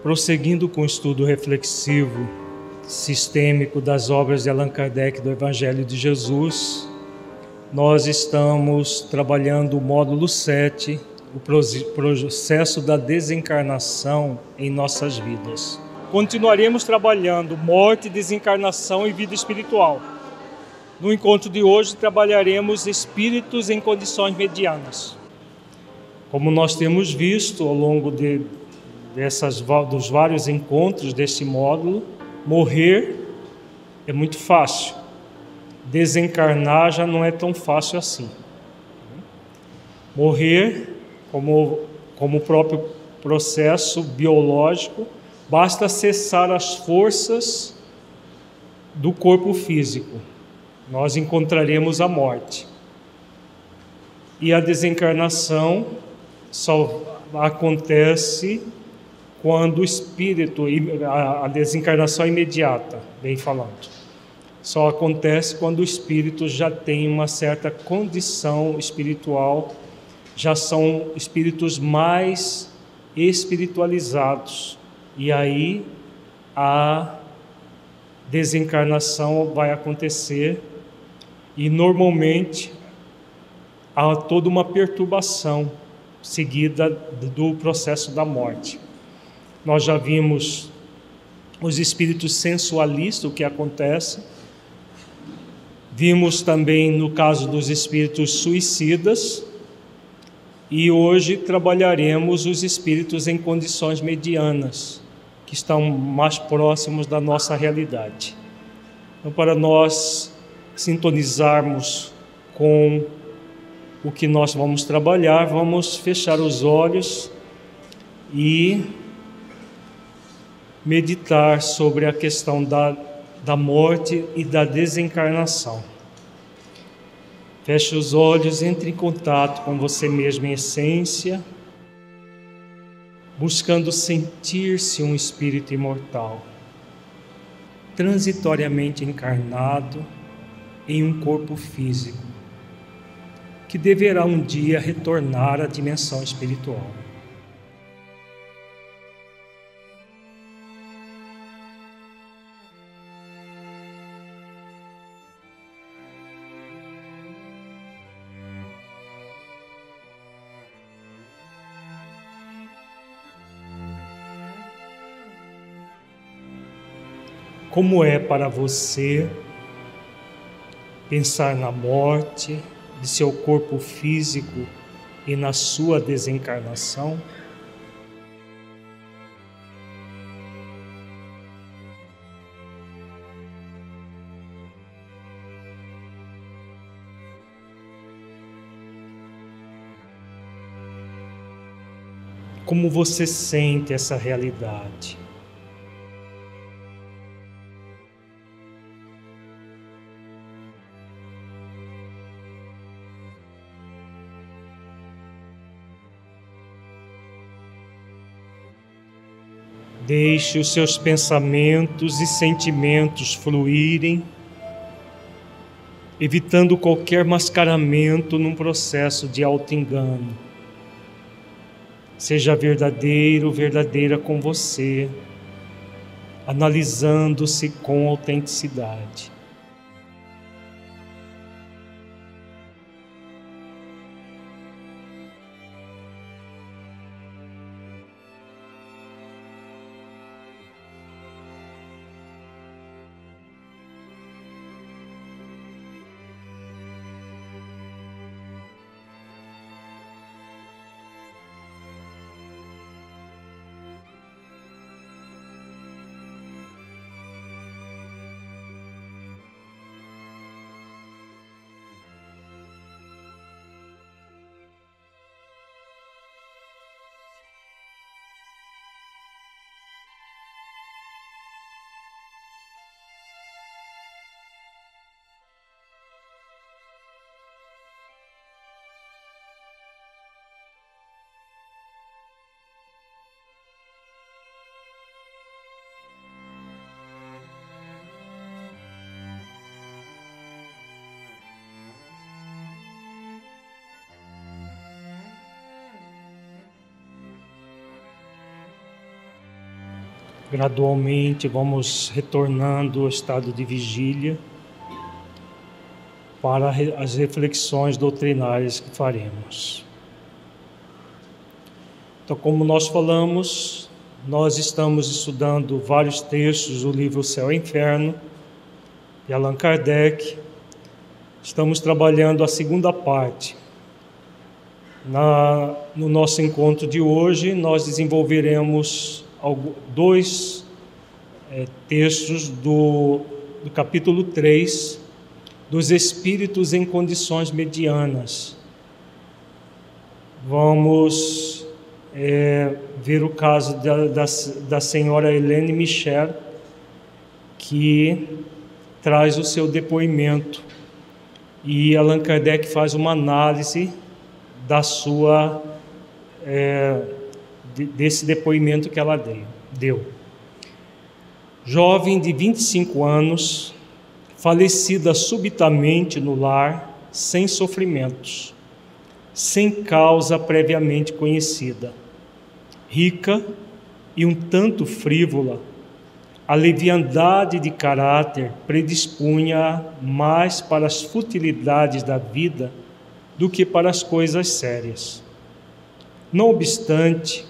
Prosseguindo com o estudo reflexivo sistêmico das obras de Allan Kardec do Evangelho de Jesus, nós estamos trabalhando o módulo 7, o processo da desencarnação em nossas vidas. Continuaremos trabalhando morte, desencarnação e vida espiritual. No encontro de hoje trabalharemos espíritos em condições medianas. Como nós temos visto ao longo dos vários encontros deste módulo, morrer é muito fácil, desencarnar já não é tão fácil assim. Morrer, como o próprio processo biológico, basta cessar as forças do corpo físico, nós encontraremos a morte. E a desencarnação só acontece quando o espírito, a desencarnação imediata, bem falando, só acontece quando o espírito já tem uma certa condição espiritual, já são espíritos mais espiritualizados, e aí a desencarnação vai acontecer e normalmente há toda uma perturbação seguida do processo da morte. Nós já vimos os espíritos sensualistas, o que acontece. Vimos também no caso dos espíritos suicidas. E hoje trabalharemos os espíritos em condições medianas, que estão mais próximos da nossa realidade. Então, para nós sintonizarmos com o que nós vamos trabalhar, vamos fechar os olhos e meditar sobre a questão da morte e da desencarnação. Feche os olhos, entre em contato com você mesmo em essência, buscando sentir-se um espírito imortal, transitoriamente encarnado em um corpo físico, que deverá um dia retornar à dimensão espiritual. Como é para você pensar na morte de seu corpo físico e na sua desencarnação? Como você sente essa realidade? Deixe os seus pensamentos e sentimentos fluírem, evitando qualquer mascaramento num processo de auto-engano. Seja verdadeiro, verdadeira com você, analisando-se com autenticidade. Gradualmente vamos retornando ao estado de vigília para as reflexões doutrinárias que faremos. Então, como nós falamos, nós estamos estudando vários textos do livro Céu e Inferno, de Allan Kardec. Estamos trabalhando a segunda parte. No nosso encontro de hoje, nós desenvolveremos dois textos do capítulo 3, dos espíritos em condições medianas. Vamos ver o caso da senhora Helene Michel, que traz o seu depoimento, e Allan Kardec faz uma análise desse depoimento que ela deu. Jovem de 25 anos, falecida subitamente no lar, sem sofrimentos, sem causa previamente conhecida, rica e um tanto frívola, a leviandade de caráter predispunha mais para as futilidades da vida do que para as coisas sérias. Não obstante,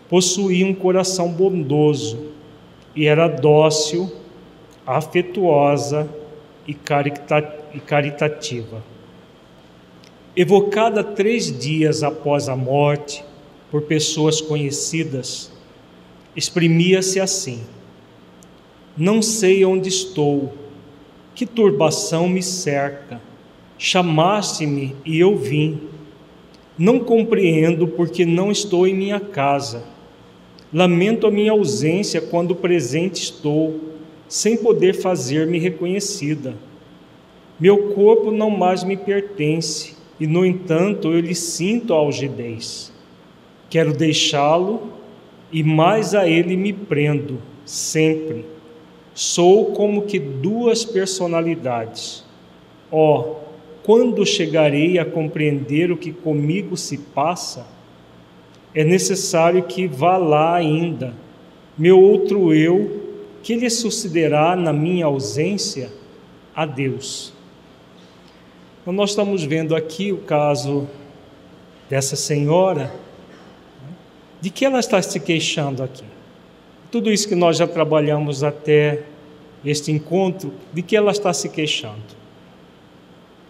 possuía um coração bondoso e era dócil, afetuosa e caritativa. Evocada 3 dias após a morte por pessoas conhecidas, exprimia-se assim: não sei onde estou, que turbação me cerca, chamaste-me e eu vim. Não compreendo porque não estou em minha casa. Lamento a minha ausência quando presente estou, sem poder fazer-me reconhecida. Meu corpo não mais me pertence, e no entanto eu lhe sinto a algidez. Quero deixá-lo, e mais a ele me prendo, sempre. Sou como que 2 personalidades. Oh, quando chegarei a compreender o que comigo se passa? É necessário que vá lá ainda, meu outro eu, que lhe sucederá na minha ausência? Adeus. Então, nós estamos vendo aqui o caso dessa senhora. De que ela está se queixando aqui? Tudo isso que nós já trabalhamos até este encontro, de que ela está se queixando?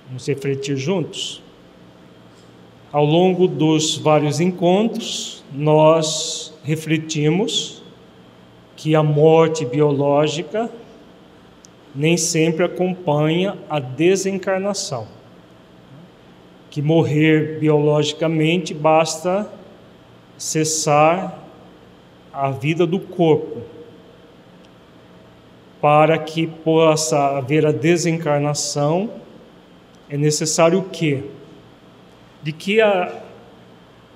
Vamos refletir juntos? Ao longo dos vários encontros, nós refletimos que a morte biológica nem sempre acompanha a desencarnação. Que morrer biologicamente basta cessar a vida do corpo. Para que possa haver a desencarnação, é necessário o quê? De que a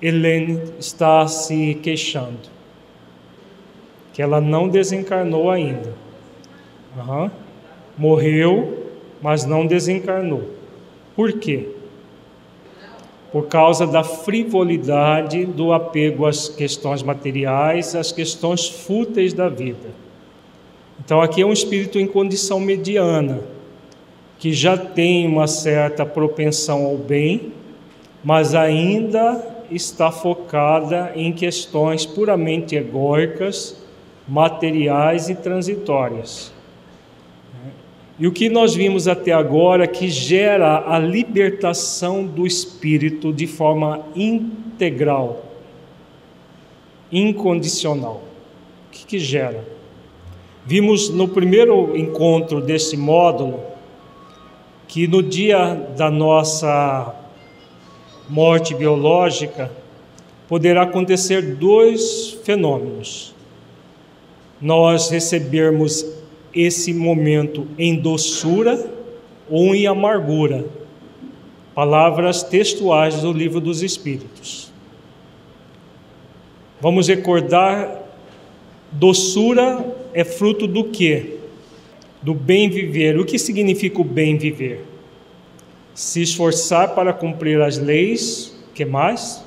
Helene está se queixando? Que ela não desencarnou ainda. Morreu, mas não desencarnou. Por quê? Por causa da frivolidade do apego às questões materiais, às questões fúteis da vida. Então aqui é um espírito em condição mediana, que já tem uma certa propensão ao bem, mas ainda está focada em questões puramente egóicas, materiais e transitórias. E o que nós vimos até agora que gera a libertação do espírito de forma integral, incondicional. O que gera? Vimos no primeiro encontro desse módulo que no dia da nossa morte biológica poderá acontecer 2 fenômenos. Nós recebermos esse momento em doçura ou em amargura. Palavras textuais do Livro dos Espíritos. Vamos recordar, doçura é fruto do quê? Do bem viver. O que significa o bem viver? Se esforçar para cumprir as leis, que mais?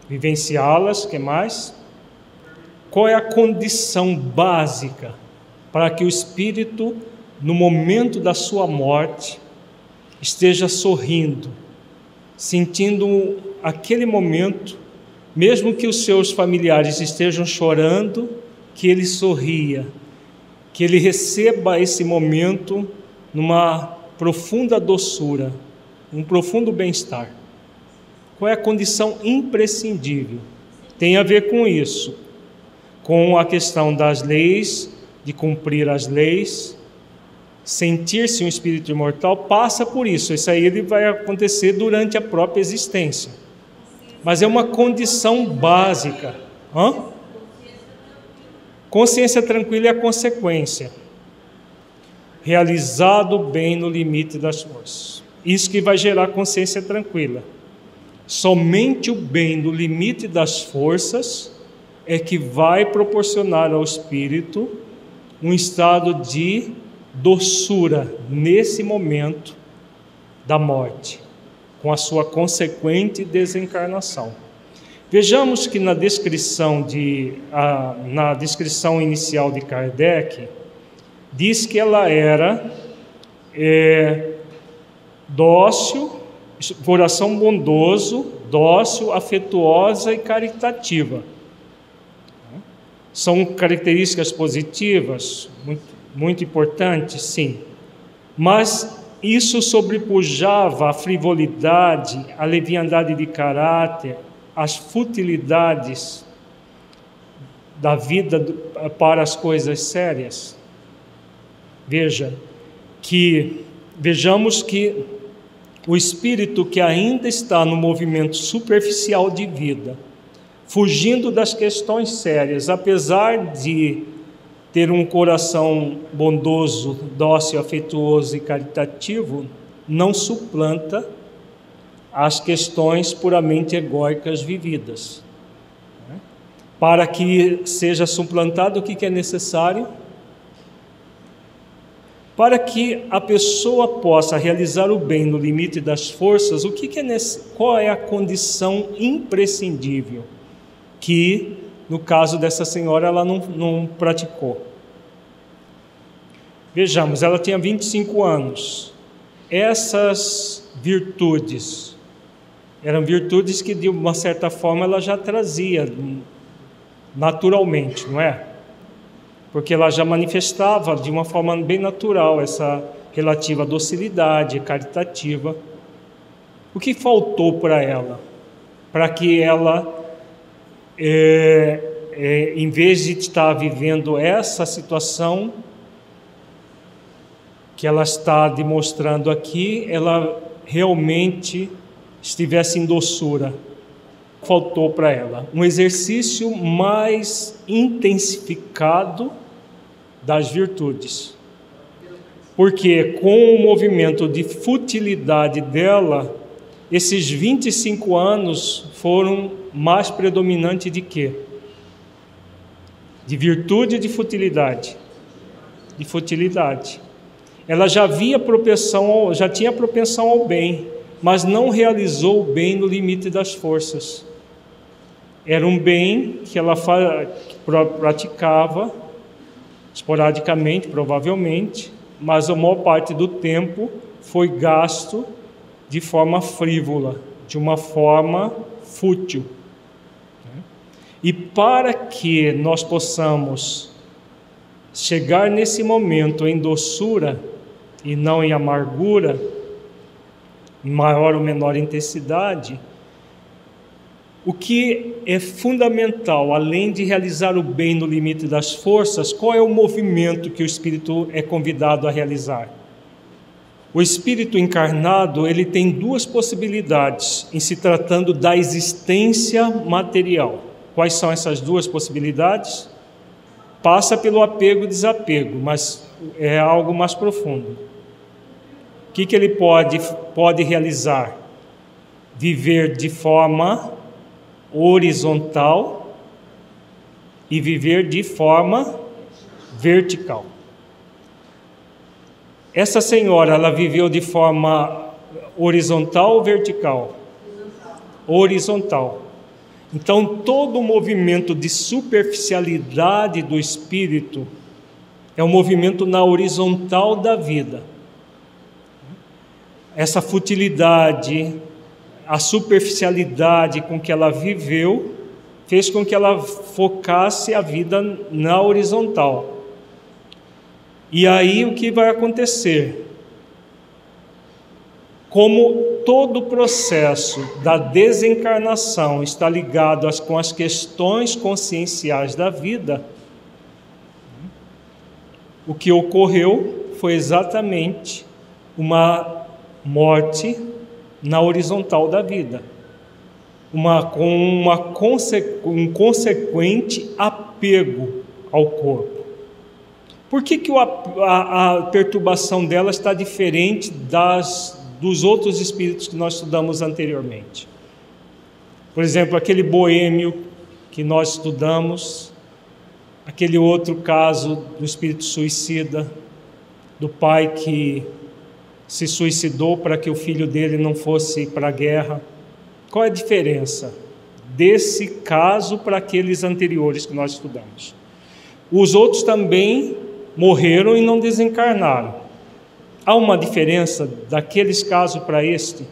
Vivenciá-las, que mais? qual é a condição básica para que o espírito, no momento da sua morte, esteja sorrindo, sentindo aquele momento, mesmo que os seus familiares estejam chorando, que ele sorria, que ele receba esse momento numa profunda doçura, um profundo bem-estar. Qual é a condição imprescindível? Tem a ver com isso, com a questão das leis, de cumprir as leis, sentir-se um espírito imortal, passa por isso. Isso aí ele vai acontecer durante a própria existência. Mas é uma condição básica. Consciência tranquila é a consequência. Realizado o bem no limite das forças. Isso que vai gerar consciência tranquila. Somente o bem no limite das forças é que vai proporcionar ao espírito um estado de doçura nesse momento da morte, com a sua consequente desencarnação. Vejamos que na descrição inicial de Kardec, diz que ela era dócil, coração bondoso, dócil, afetuosa e caritativa. São características positivas, muito importantes, sim. Mas isso sobrepujava a frivolidade, a leviandade de caráter, as futilidades da vida para as coisas sérias. Vejamos que o espírito que ainda está no movimento superficial de vida, fugindo das questões sérias, apesar de ter um coração bondoso, dócil, afetuoso e caritativo, não suplanta as questões puramente egóicas vividas. Para que seja suplantado, o que é necessário? Para que a pessoa possa realizar o bem no limite das forças, qual é a condição imprescindível que, no caso dessa senhora, ela não praticou? Vejamos, ela tinha 25 anos. Essas virtudes eram virtudes que, de uma certa forma, ela já trazia naturalmente, não é? Porque ela já manifestava de uma forma bem natural essa relativa docilidade caritativa. O que faltou para ela? Para que ela, em vez de estar vivendo essa situação que ela está demonstrando aqui, ela realmente estivesse em doçura. Faltou para ela um exercício mais intensificado das virtudes, porque com o movimento de futilidade dela, esses 25 anos foram mais predominantes de quê? De virtude e de futilidade. De futilidade. Ela já tinha propensão ao bem, mas não realizou o bem no limite das forças. Era um bem que ela praticava esporadicamente, provavelmente, mas a maior parte do tempo foi gasto de forma frívola, de uma forma fútil. E para que nós possamos chegar nesse momento em doçura e não em amargura, em maior ou menor intensidade, o que é fundamental, além de realizar o bem no limite das forças, qual é o movimento que o espírito é convidado a realizar? O espírito encarnado, ele tem duas possibilidades em se tratando da existência material. Quais são essas duas possibilidades? Passa pelo apego e desapego, mas é algo mais profundo. O que ele pode realizar? Viver de forma horizontal e viver de forma vertical. Essa senhora, ela viveu de forma horizontal ou vertical? Horizontal. Então, todo o movimento de superficialidade do espírito é um movimento na horizontal da vida. Essa futilidade, a superficialidade com que ela viveu, fez com que ela focasse a vida na horizontal. E aí o que vai acontecer? Como todo o processo da desencarnação está ligado com as questões conscienciais da vida, o que ocorreu foi exatamente uma morte na horizontal da vida, um consequente apego ao corpo. Por que a perturbação dela está diferente dos outros espíritos que nós estudamos anteriormente? Por exemplo, aquele boêmio que nós estudamos, aquele outro caso do espírito suicida, do pai que se suicidou para que o filho dele não fosse para a guerra. Qual é a diferença desse caso para aqueles anteriores que nós estudamos? Os outros também morreram e não desencarnaram. Há uma diferença daqueles casos para este?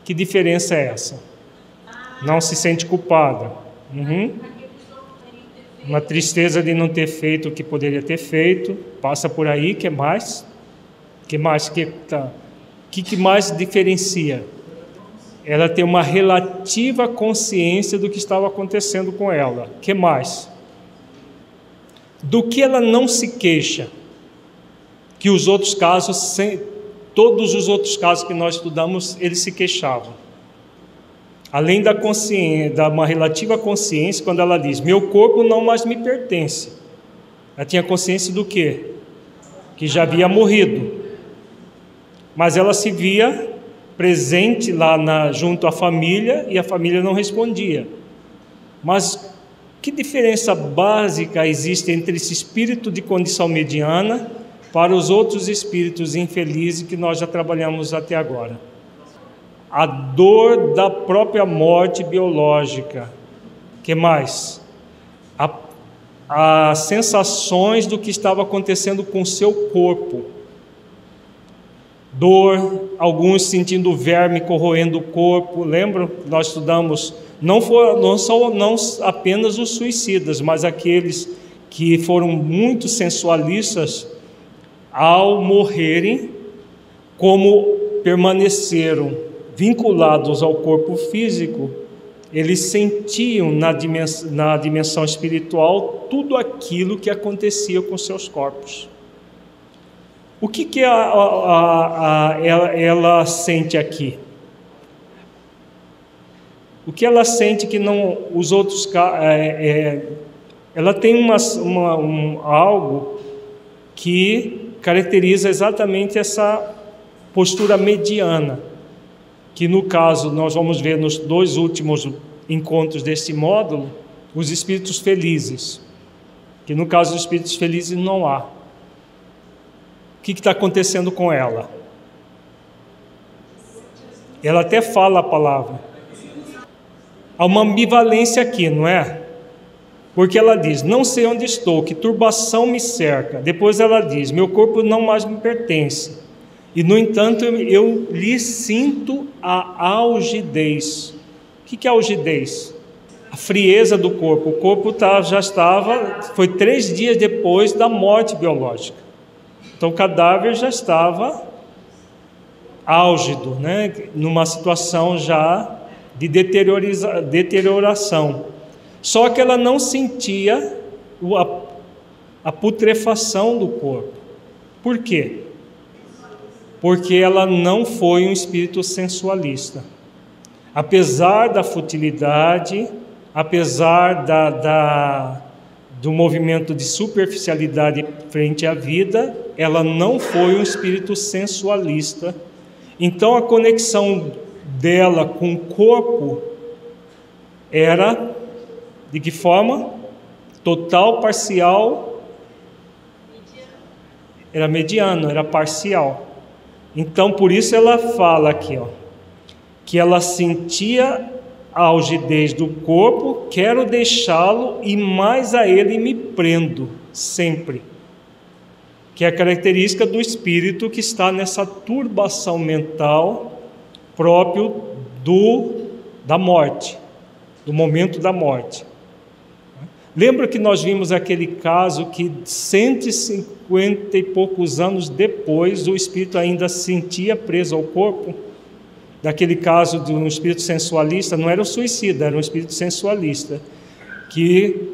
Que diferença é essa? Não se sente culpada. Uma tristeza de não ter feito o que poderia ter feito. Passa por aí, que mais? Que mais diferencia? Ela tem uma relativa consciência do que estava acontecendo com ela. Que mais? Do que ela não se queixa, que os outros casos, todos os outros casos que nós estudamos, eles se queixavam. Além da consciência, da uma relativa consciência, quando ela diz, meu corpo não mais me pertence. Ela tinha consciência do quê? Que já havia morrido. Mas ela se via presente lá junto à família, e a família não respondia. Mas que diferença básica existe entre esse espírito de condição mediana para os outros espíritos infelizes que nós já trabalhamos até agora? A dor da própria morte biológica. Que mais? As sensações do que estava acontecendo com o seu corpo. Dor, alguns sentindo verme corroendo o corpo. Lembram? Nós estudamos, não apenas os suicidas, mas aqueles que foram muito sensualistas, ao morrerem, como permaneceram vinculados ao corpo físico, eles sentiam na dimensão espiritual tudo aquilo que acontecia com seus corpos. O que ela sente aqui? O que ela sente que não os outros... ela tem algo que caracteriza exatamente essa postura mediana, que no caso nós vamos ver nos 2 últimos encontros deste módulo, os espíritos felizes, que no caso dos espíritos felizes não há. O que está acontecendo com ela? Ela até fala a palavra. Há uma ambivalência aqui, não é? Porque ela diz, não sei onde estou, que turbação me cerca. Depois ela diz, meu corpo não mais me pertence. E no entanto eu lhe sinto a algidez. O que é algidez? A frieza do corpo. O corpo foi 3 dias depois da morte biológica. Então o cadáver já estava álgido, né? Numa situação já de deterioração. Só que ela não sentia a putrefação do corpo. Por quê? Porque ela não foi um espírito sensualista. Apesar da futilidade, apesar do movimento de superficialidade frente à vida, ela não foi um espírito sensualista. Então a conexão dela com o corpo era de que forma? Total, parcial, era mediano, era parcial. Então por isso ela fala aqui, que ela sentia a algidez do corpo, quero deixá-lo e mais a ele me prendo sempre. Que é a característica do espírito que está nessa turbação mental próprio da morte, do momento da morte. Lembra que nós vimos aquele caso que 150 e poucos anos depois o espírito ainda se sentia preso ao corpo? Daquele caso de um espírito sensualista, não era um suicida, era um espírito sensualista, que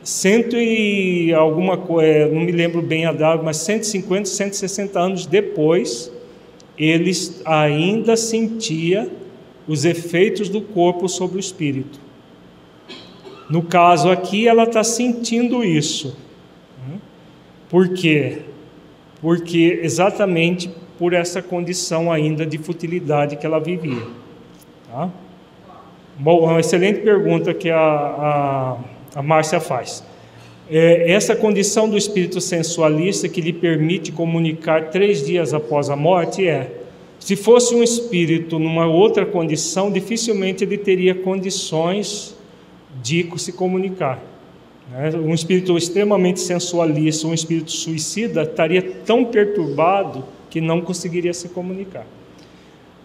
cento e alguma coisa, não me lembro bem a data, mas 150, 160 anos depois, ele ainda sentia os efeitos do corpo sobre o espírito. No caso aqui, ela está sentindo isso. Por quê? Porque exatamente por essa condição ainda de futilidade que ela vivia. Tá? Bom, uma excelente pergunta que a Márcia faz. Essa condição do espírito sensualista que lhe permite comunicar 3 dias após a morte se fosse um espírito numa outra condição, dificilmente ele teria condições de se comunicar. Um espírito extremamente sensualista, um espírito suicida, estaria tão perturbado que não conseguiria se comunicar.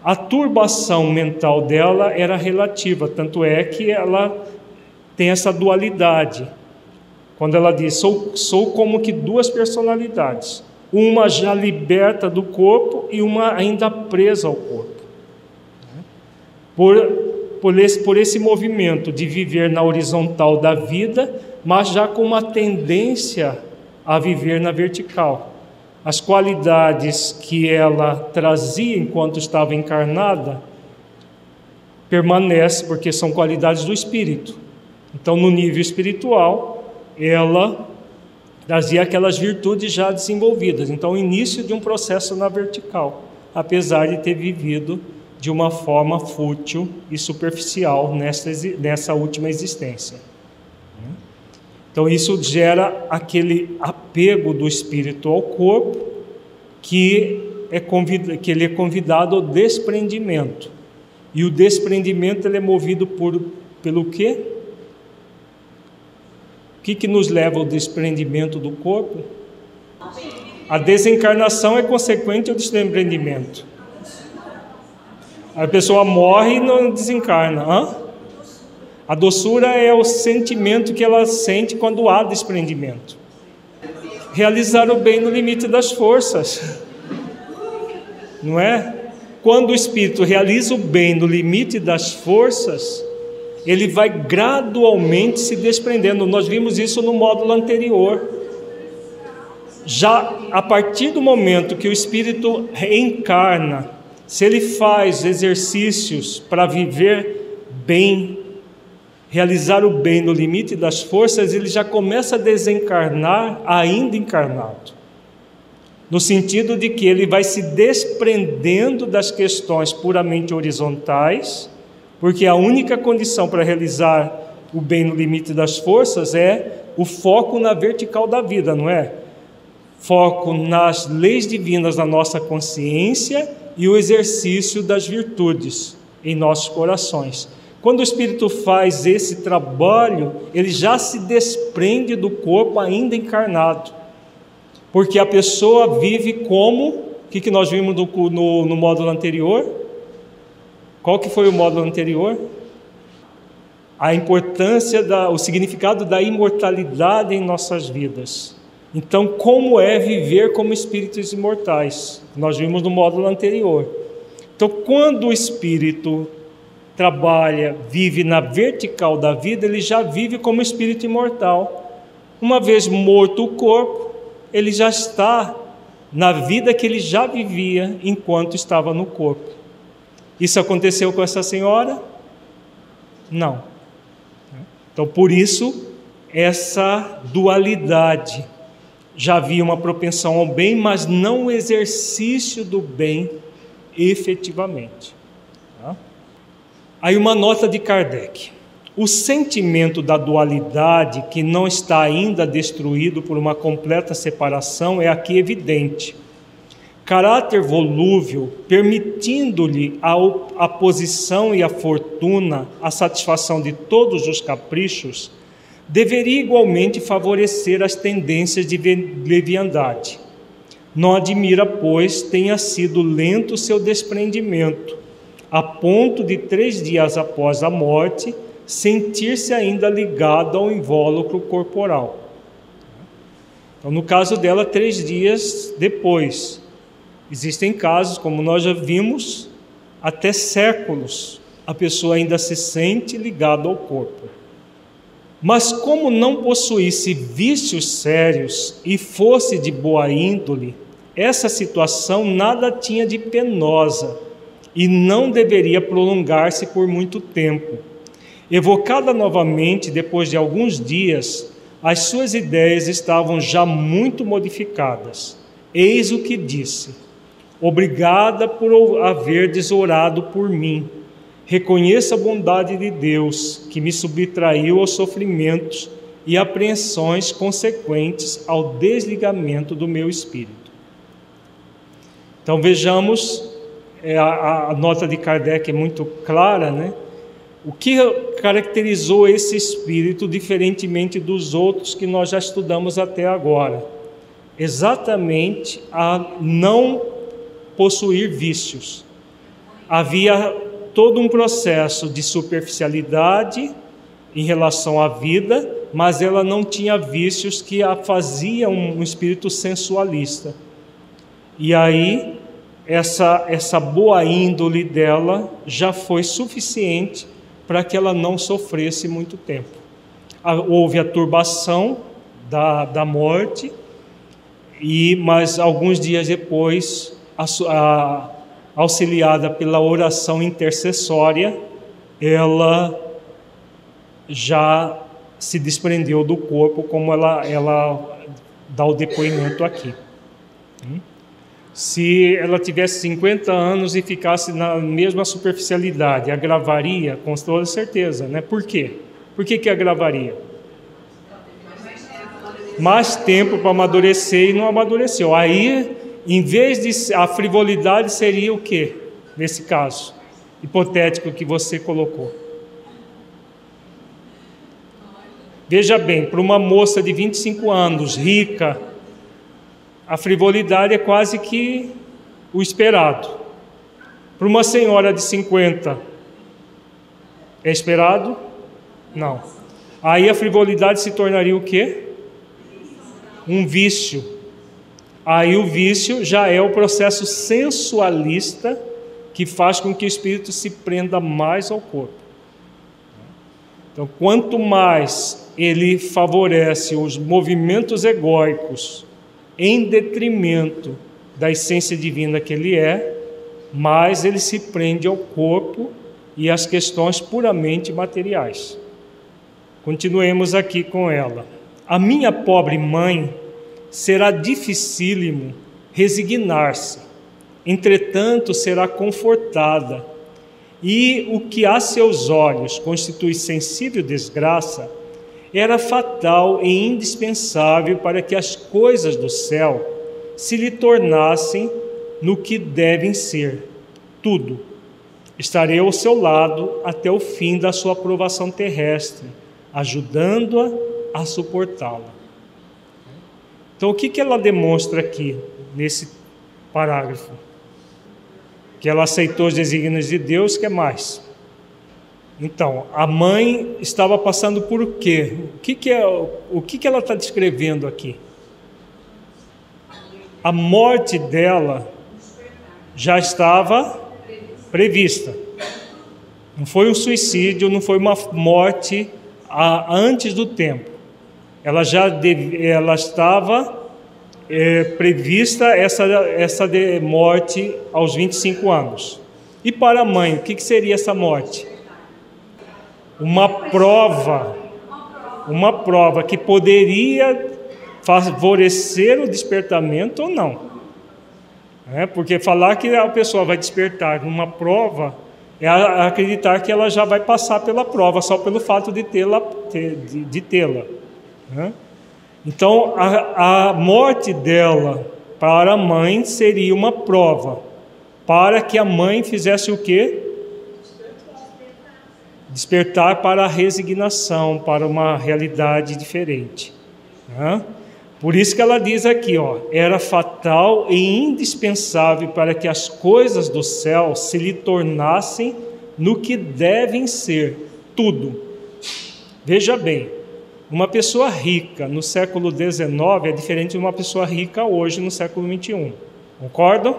A turbação mental dela era relativa, tanto é que ela tem essa dualidade. Quando ela diz, sou como que 2 personalidades, uma já liberta do corpo e uma ainda presa ao corpo. Por esse movimento de viver na horizontal da vida, mas já com uma tendência a viver na vertical. As qualidades que ela trazia enquanto estava encarnada permanecem, porque são qualidades do espírito. Então, no nível espiritual, ela trazia aquelas virtudes já desenvolvidas. Então, o início de um processo na vertical, apesar de ter vivido de uma forma fútil e superficial nessa última existência. Então, isso gera aquele apego do espírito ao corpo, que ele é convidado ao desprendimento. E o desprendimento ele é movido pelo quê? O que nos leva ao desprendimento do corpo? A desencarnação é consequente ao desprendimento. A pessoa morre e não desencarna. A doçura é o sentimento que ela sente quando há desprendimento. Realizar o bem no limite das forças. Não é? Quando o espírito realiza o bem no limite das forças, ele vai gradualmente se desprendendo. Nós vimos isso no módulo anterior. Já a partir do momento que o espírito reencarna, se ele faz exercícios para viver bem, realizar o bem no limite das forças, ele já começa a desencarnar ainda encarnado. No sentido de que ele vai se desprendendo das questões puramente horizontais, porque a única condição para realizar o bem no limite das forças é o foco na vertical da vida, não é? Foco nas leis divinas da nossa consciência e o exercício das virtudes em nossos corações. Quando o espírito faz esse trabalho, ele já se desprende do corpo ainda encarnado, porque a pessoa vive como, o que nós vimos no módulo anterior? Qual que foi o módulo anterior? A importância, o significado da imortalidade em nossas vidas. Então, como é viver como espíritos imortais? Nós vimos no módulo anterior. Então, quando o espírito trabalha, vive na vertical da vida, ele já vive como espírito imortal. Uma vez morto o corpo, ele já está na vida que ele já vivia enquanto estava no corpo. Isso aconteceu com essa senhora? Não. Então, por isso, essa dualidade. Já havia uma propensão ao bem, mas não o exercício do bem efetivamente. Aí uma nota de Kardec. O sentimento da dualidade, que não está ainda destruído por uma completa separação, é aqui evidente. caráter volúvel, permitindo-lhe a posição e a fortuna, a satisfação de todos os caprichos, deveria igualmente favorecer as tendências de leviandade. Não admira, pois, tenha sido lento o seu desprendimento, a ponto de 3 dias após a morte, sentir-se ainda ligado ao invólucro corporal. Então, no caso dela, 3 dias depois. Existem casos, como nós já vimos, até séculos, a pessoa ainda se sente ligada ao corpo. Mas como não possuísse vícios sérios e fosse de boa índole, essa situação nada tinha de penosa e não deveria prolongar-se por muito tempo. Evocada novamente depois de alguns dias, as suas ideias estavam já muito modificadas. Eis o que disse: obrigada por haverdes orado por mim. Reconheço a bondade de Deus, que me subtraiu aos sofrimentos e apreensões consequentes ao desligamento do meu espírito. Então vejamos, a nota de Kardec é muito clara, né? O que caracterizou esse espírito diferentemente dos outros que nós já estudamos até agora? Exatamente a não possuir vícios. Havia todo um processo de superficialidade em relação à vida, mas ela não tinha vícios que a faziam um espírito sensualista. E aí, essa boa índole dela já foi suficiente para que ela não sofresse muito tempo. Houve a turbação da morte, mas alguns dias depois, auxiliada pela oração intercessória, ela já se desprendeu do corpo, como ela dá o depoimento aqui. Se ela tivesse 50 anos e ficasse na mesma superficialidade, agravaria? Com toda certeza, né? Por quê? Por que agravaria? Mais tempo para amadurecer e não amadureceu. Aí, em vez de a frivolidade, seria o quê? Nesse caso hipotético que você colocou. Veja bem, para uma moça de 25 anos, rica, a frivolidade é quase que o esperado. Para uma senhora de 50, é esperado? Não. Aí a frivolidade se tornaria o quê? Um vício. Aí o vício já é o processo sensualista que faz com que o espírito se prenda mais ao corpo. Então, quanto mais ele favorece os movimentos egóicos em detrimento da essência divina que ele é, mais ele se prende ao corpo e às questões puramente materiais. Continuemos aqui com ela. A minha pobre mãe será dificílimo resignar-se, entretanto será confortada, e o que a seus olhos constitui sensível desgraça, era fatal e indispensável para que as coisas do céu se lhe tornassem no que devem ser, tudo. Estarei ao seu lado até o fim da sua provação terrestre, ajudando-a a suportá-la. Então, o que ela demonstra aqui, nesse parágrafo? Que ela aceitou os desígnios de Deus, que é mais? Então, a mãe estava passando por o quê? O que ela está descrevendo aqui? A morte dela já estava prevista. Não foi um suicídio, não foi uma morte antes do tempo. Ela estava prevista essa morte aos 25 anos. E para a mãe, o que seria essa morte? Uma prova que poderia favorecer o despertamento ou não. Porque falar que a pessoa vai despertar numa prova é acreditar que ela já vai passar pela prova, só pelo fato de tê-la. Então, a morte dela para a mãe seria uma prova, para que a mãe fizesse o quê? Despertar para a resignação, para uma realidade diferente. Por isso que ela diz aqui, era fatal e indispensável para que as coisas do céu se lhe tornassem no que devem ser, tudo. Veja bem, uma pessoa rica no século XIX é diferente de uma pessoa rica hoje no século XXI. Concordam?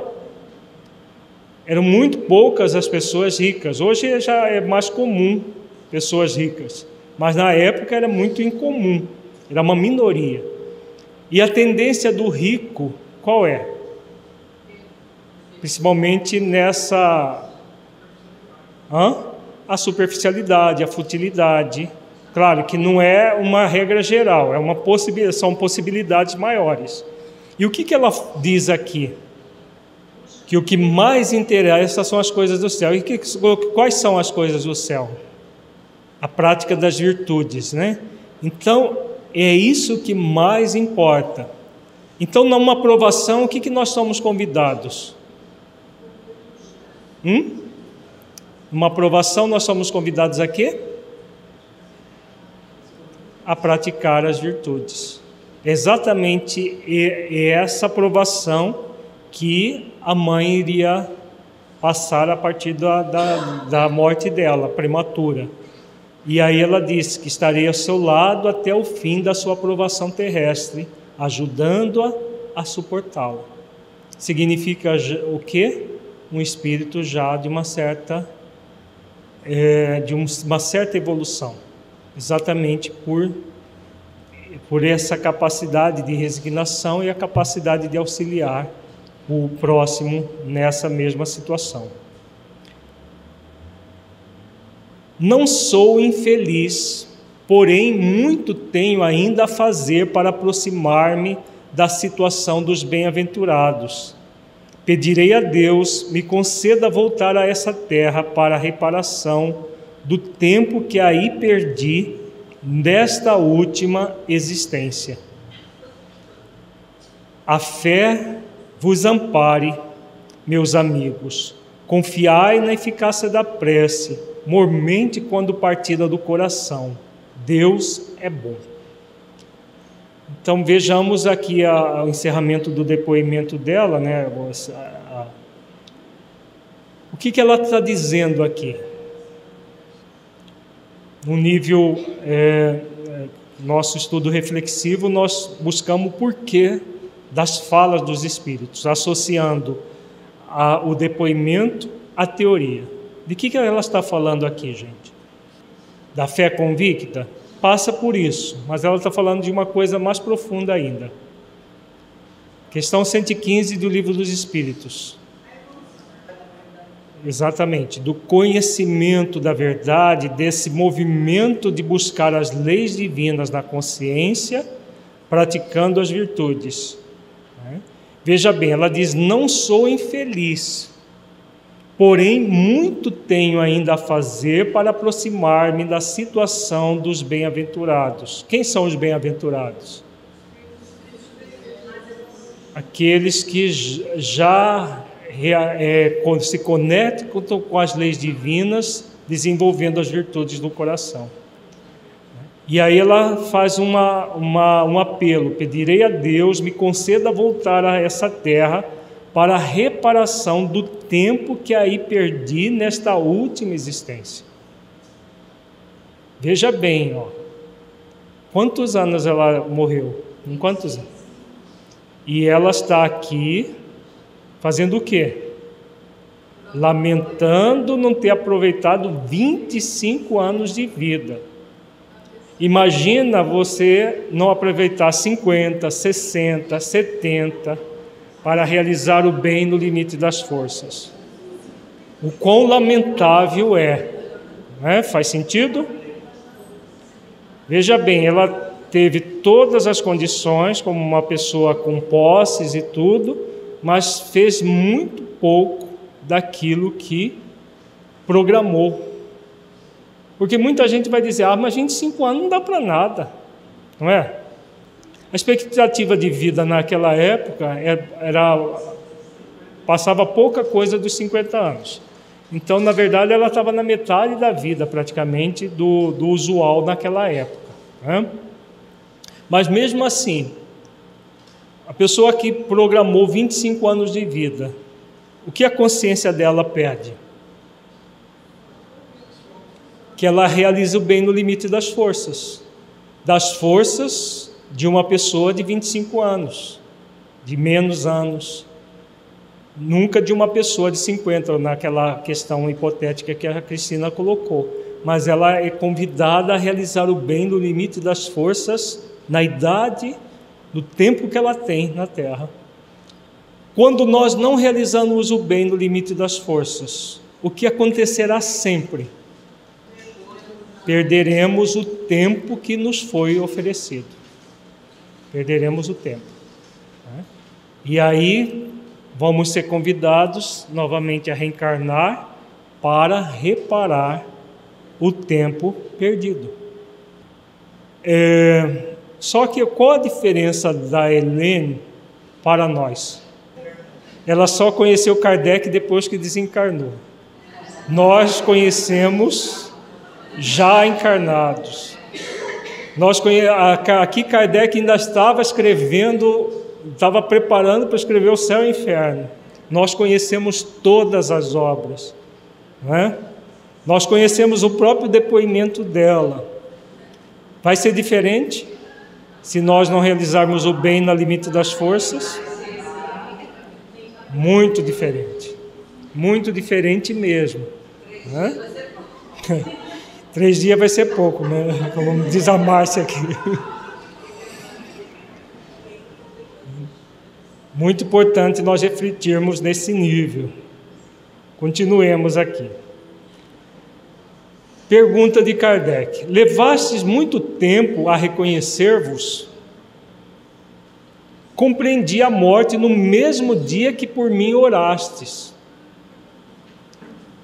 Eram muito poucas as pessoas ricas. Hoje já é mais comum pessoas ricas, mas na época era muito incomum, era uma minoria. E a tendência do rico, qual é? Principalmente nessa... a superficialidade, a futilidade. Claro que não é uma regra geral, são possibilidades maiores. E o que ela diz aqui? Que o que mais interessa são as coisas do céu. E quais são as coisas do céu? A prática das virtudes, né? Então, é isso que mais importa. Então, numa aprovação, o que nós somos convidados? Numa aprovação, nós somos convidados a quê? A praticar as virtudes. Exatamente essa aprovação que a mãe iria passar a partir da morte dela, prematura. E aí ela disse que estaria ao seu lado até o fim da sua aprovação terrestre, ajudando-a a suportá-la. Significa o quê? Um espírito já de uma certa evolução, exatamente por essa capacidade de resignação e a capacidade de auxiliar o próximo nessa mesma situação. Não sou infeliz, porém muito tenho ainda a fazer para aproximar-me da situação dos bem-aventurados. Pedirei a Deus, me conceda voltar a essa terra para a reparação do tempo que aí perdi nesta última existência. A fé vos ampare, meus amigos. Confiai na eficácia da prece, mormente quando partida do coração. Deus é bom. Então vejamos aqui o encerramento do depoimento dela, né? O que ela está dizendo aqui? No nível nosso estudo reflexivo, nós buscamos o porquê das falas dos Espíritos, associando o depoimento à teoria. De que ela está falando aqui, gente? Da fé convicta? Passa por isso, mas ela está falando de uma coisa mais profunda ainda. Questão 115 do Livro dos Espíritos. Exatamente, do conhecimento da verdade, desse movimento de buscar as leis divinas na consciência, praticando as virtudes. Veja bem, ela diz: não sou infeliz, porém muito tenho ainda a fazer para aproximar-me da situação dos bem-aventurados. Quem são os bem-aventurados? Aqueles que já se conectam com as leis divinas, desenvolvendo as virtudes do coração. E aí ela faz um apelo: pedirei a Deus, me conceda voltar a essa terra para a reparação do tempo que aí perdi nesta última existência. Veja bem, quantos anos ela morreu? Em quantos anos? E ela está aqui fazendo o quê? Lamentando não ter aproveitado 25 anos de vida. Imagina você não aproveitar 50, 60, 70 para realizar o bem no limite das forças. O quão lamentável é, né? Faz sentido? Veja bem, ela teve todas as condições como uma pessoa com posses e tudo, mas fez muito pouco daquilo que programou. Porque muita gente vai dizer: mas 25 anos não dá para nada, não é? A expectativa de vida naquela época passava pouca coisa dos 50 anos. Então, na verdade, ela estava na metade da vida, praticamente, do usual naquela época, né? Mas, mesmo assim, a pessoa que programou 25 anos de vida, o que a consciência dela pede? Que ela realize o bem no limite das forças de uma pessoa de 25 anos, de menos anos, nunca de uma pessoa de 50, naquela questão hipotética que a Cristina colocou, mas ela é convidada a realizar o bem no limite das forças, na idade, no tempo que ela tem na Terra. Quando nós não realizamos o bem no limite das forças, o que acontecerá sempre? Perderemos o tempo que nos foi oferecido. Perderemos o tempo, né? E aí vamos ser convidados novamente a reencarnar para reparar o tempo perdido. Só que qual a diferença da Helene para nós? Ela só conheceu Kardec depois que desencarnou. Nós conhecemos já encarnados. Aqui Kardec ainda estava estava preparando para escrever o Céu e o Inferno. Nós conhecemos todas as obras, né? Nós conhecemos o próprio depoimento dela. Vai ser diferente se nós não realizarmos o bem no limite das forças? Muito diferente mesmo, né? 3 dias vai ser pouco, né? Como diz a Márcia aqui. Muito importante nós refletirmos nesse nível. Continuemos aqui. Pergunta de Kardec: levastes muito tempo a reconhecer-vos? Compreendi a morte no mesmo dia que por mim orastes.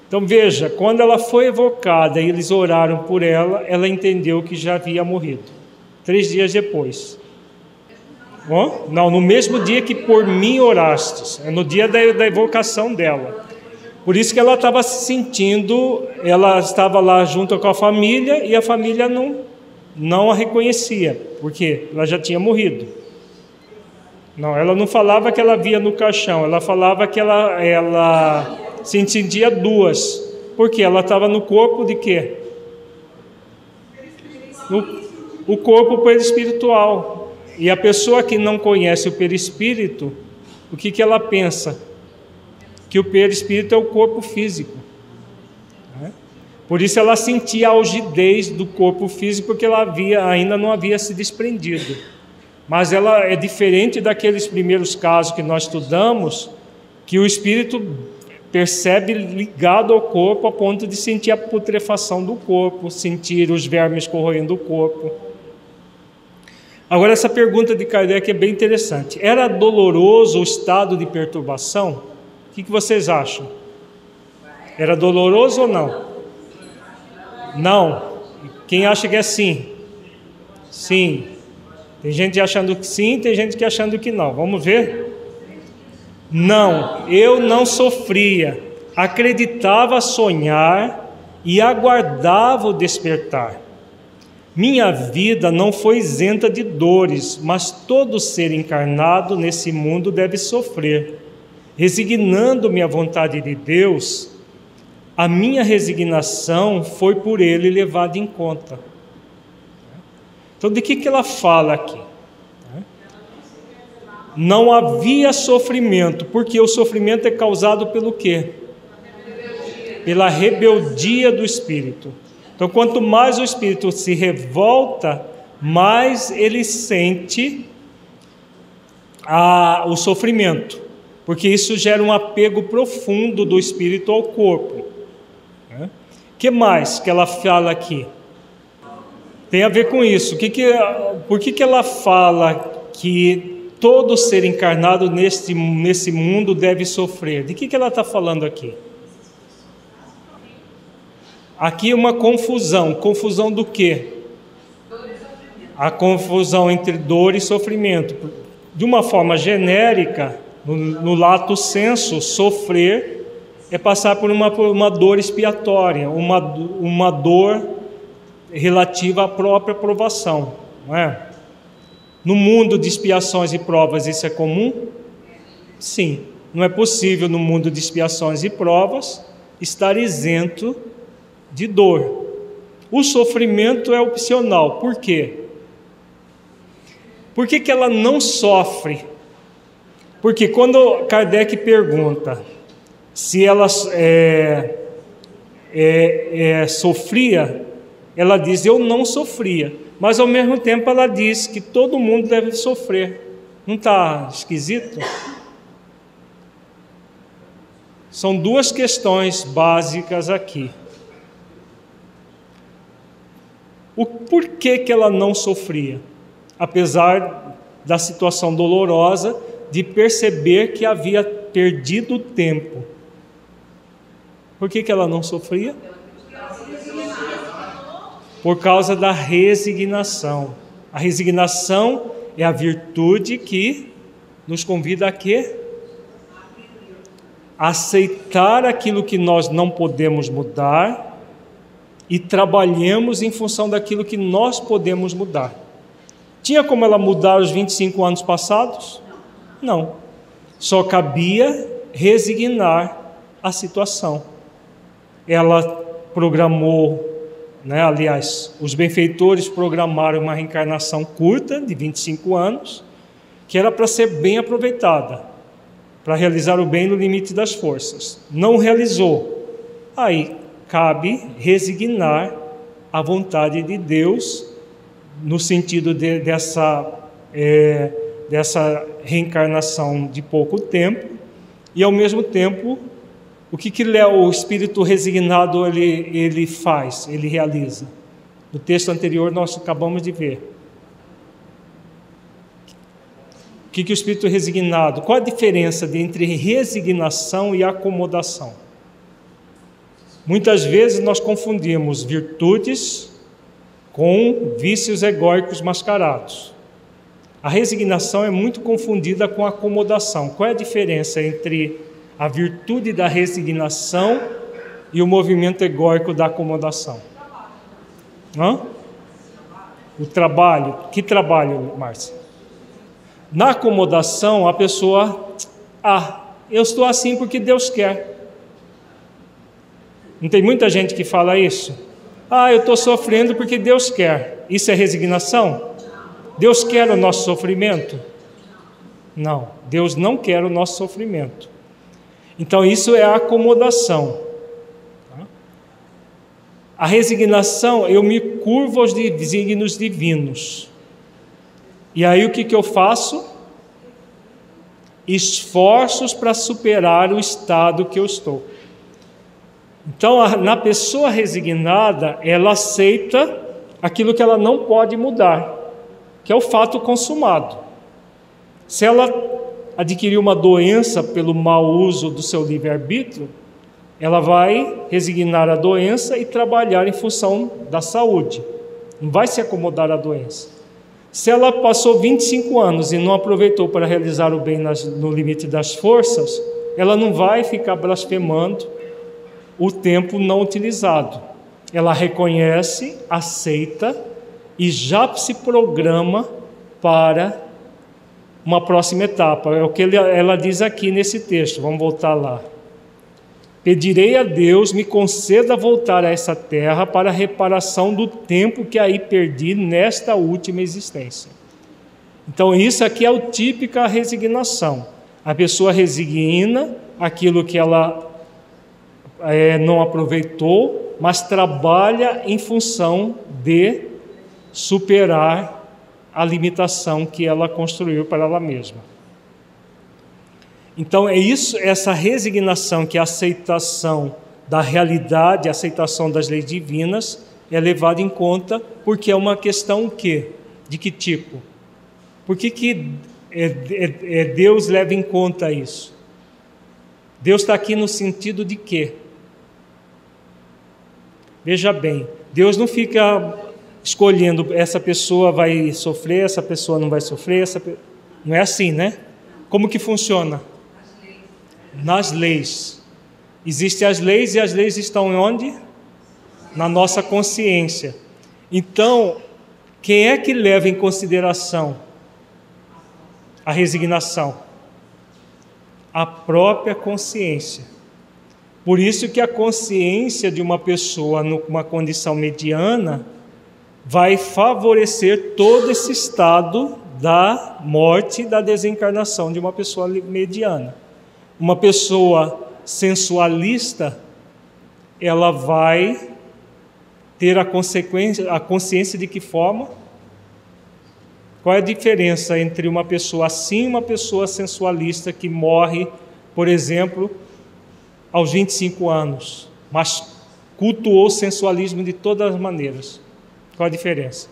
Então veja, quando ela foi evocada e eles oraram por ela, ela entendeu que já havia morrido. 3 dias depois. Não, no mesmo dia que por mim orastes. É no dia da evocação dela. Por isso que ela estava se sentindo, ela estava lá junto com a família e a família não a reconhecia, porque ela já tinha morrido. Não, ela não falava que ela via no caixão, ela falava que ela se entendia duas, porque ela estava no corpo de quê? O corpo perispiritual. E a pessoa que não conhece o perispírito, o que ela pensa? Que o perispírito é o corpo físico, né? Por isso ela sentia a algidez do corpo físico, porque ela ainda não havia se desprendido. Mas ela é diferente daqueles primeiros casos que nós estudamos, que o espírito percebe ligado ao corpo a ponto de sentir a putrefação do corpo, sentir os vermes corroendo o corpo. Agora, essa pergunta de Kardec é bem interessante. Era doloroso o estado de perturbação? O que vocês acham? Era doloroso ou não? Não. Quem acha que é sim? Sim. Tem gente achando que sim, tem gente que achando que não. Vamos ver? Não, eu não sofria. Acreditava sonhar e aguardava o despertar. Minha vida não foi isenta de dores, mas todo ser encarnado nesse mundo deve sofrer. Resignando-me à vontade de Deus, a minha resignação foi por Ele levada em conta. Então, de que ela fala aqui? Não havia sofrimento, porque o sofrimento é causado pelo quê? Pela rebeldia do espírito. Então, quanto mais o espírito se revolta, mais ele sente o sofrimento, porque isso gera um apego profundo do espírito ao corpo. Que mais que ela fala aqui? Tem a ver com isso. Por que ela fala que todo ser encarnado nesse mundo deve sofrer? De que ela está falando aqui? Aqui uma confusão. Confusão do quê? a confusão entre dor e sofrimento. De uma forma genérica, no lato sensu, sofrer é passar por uma dor expiatória, uma dor relativa à própria provação, não é? No mundo de expiações e provas isso é comum? Sim, não é possível no mundo de expiações e provas estar isento de dor. O sofrimento é opcional. Por quê? Por que ela não sofre? Porque quando Kardec pergunta se ela sofria, ela diz, eu não sofria. Mas ao mesmo tempo ela diz que todo mundo deve sofrer. Não está esquisito? São duas questões básicas aqui. O porquê que ela não sofria? Apesar da situação dolorosa de perceber que havia perdido tempo. Por que ela não sofria? Por causa da resignação. A resignação é a virtude que nos convida a quê? Aceitar aquilo que nós não podemos mudar e trabalhemos em função daquilo que nós podemos mudar. Tinha como ela mudar os 25 anos passados? Não. Só cabia resignar a situação. Ela programou, aliás, os benfeitores programaram uma reencarnação curta, de 25 anos, que era para ser bem aproveitada, para realizar o bem no limite das forças. Não realizou. Aí cabe resignar a vontade de Deus, no sentido dessa reencarnação de pouco tempo, e ao mesmo tempo, o que o espírito resignado ele faz, ele realiza? No texto anterior nós acabamos de ver. O que o espírito resignado, qual a diferença entre resignação e acomodação? Muitas vezes nós confundimos virtudes com vícios egóicos mascarados. A resignação é muito confundida com a acomodação. Qual é a diferença entre a virtude da resignação e o movimento egóico da acomodação? O trabalho. Que trabalho, Márcia? Na acomodação, a pessoa... eu estou assim porque Deus quer. Não tem muita gente que fala isso? Eu estou sofrendo porque Deus quer. Isso é resignação? Deus quer o nosso sofrimento? Não, Deus não quer o nosso sofrimento. Então isso é a acomodação. A resignação, eu me curvo aos desígnios divinos. E aí o que eu faço? Esforços para superar o estado que eu estou. Então, na pessoa resignada, ela aceita aquilo que ela não pode mudar, que é o fato consumado. Se ela adquirir uma doença pelo mau uso do seu livre-arbítrio, ela vai resignar a doença e trabalhar em função da saúde. Não vai se acomodar à doença. Se ela passou 25 anos e não aproveitou para realizar o bem no limite das forças, ela não vai ficar blasfemando o tempo não utilizado. Ela reconhece, aceita e já se programa para uma próxima etapa. É o que ela diz aqui nesse texto. Vamos voltar lá. Pedirei a Deus, me conceda voltar a essa terra para a reparação do tempo que aí perdi nesta última existência. Então isso aqui é o típica resignação. A pessoa resigna aquilo que ela não aproveitou, mas trabalha em função de superar a limitação que ela construiu para ela mesma. Então é isso, essa resignação, que é a aceitação da realidade, a aceitação das leis divinas, é levada em conta porque é uma questão de que tipo? Por que Deus leva em conta isso? Deus está aqui no sentido de quê? Veja bem, Deus não fica escolhendo essa pessoa vai sofrer, essa pessoa não vai sofrer, não é assim, né? Como que funciona? Nas leis. Existem as leis e as leis estão onde? Na nossa consciência. Então, quem é que leva em consideração a resignação? A própria consciência. Por isso que a consciência de uma pessoa numa condição mediana vai favorecer todo esse estado da morte e da desencarnação de uma pessoa mediana. Uma pessoa sensualista, ela vai ter a consciência de que forma? Qual é a diferença entre uma pessoa assim e uma pessoa sensualista que morre, por exemplo, aos 25 anos, mas cultuou o sensualismo de todas as maneiras? Qual a diferença?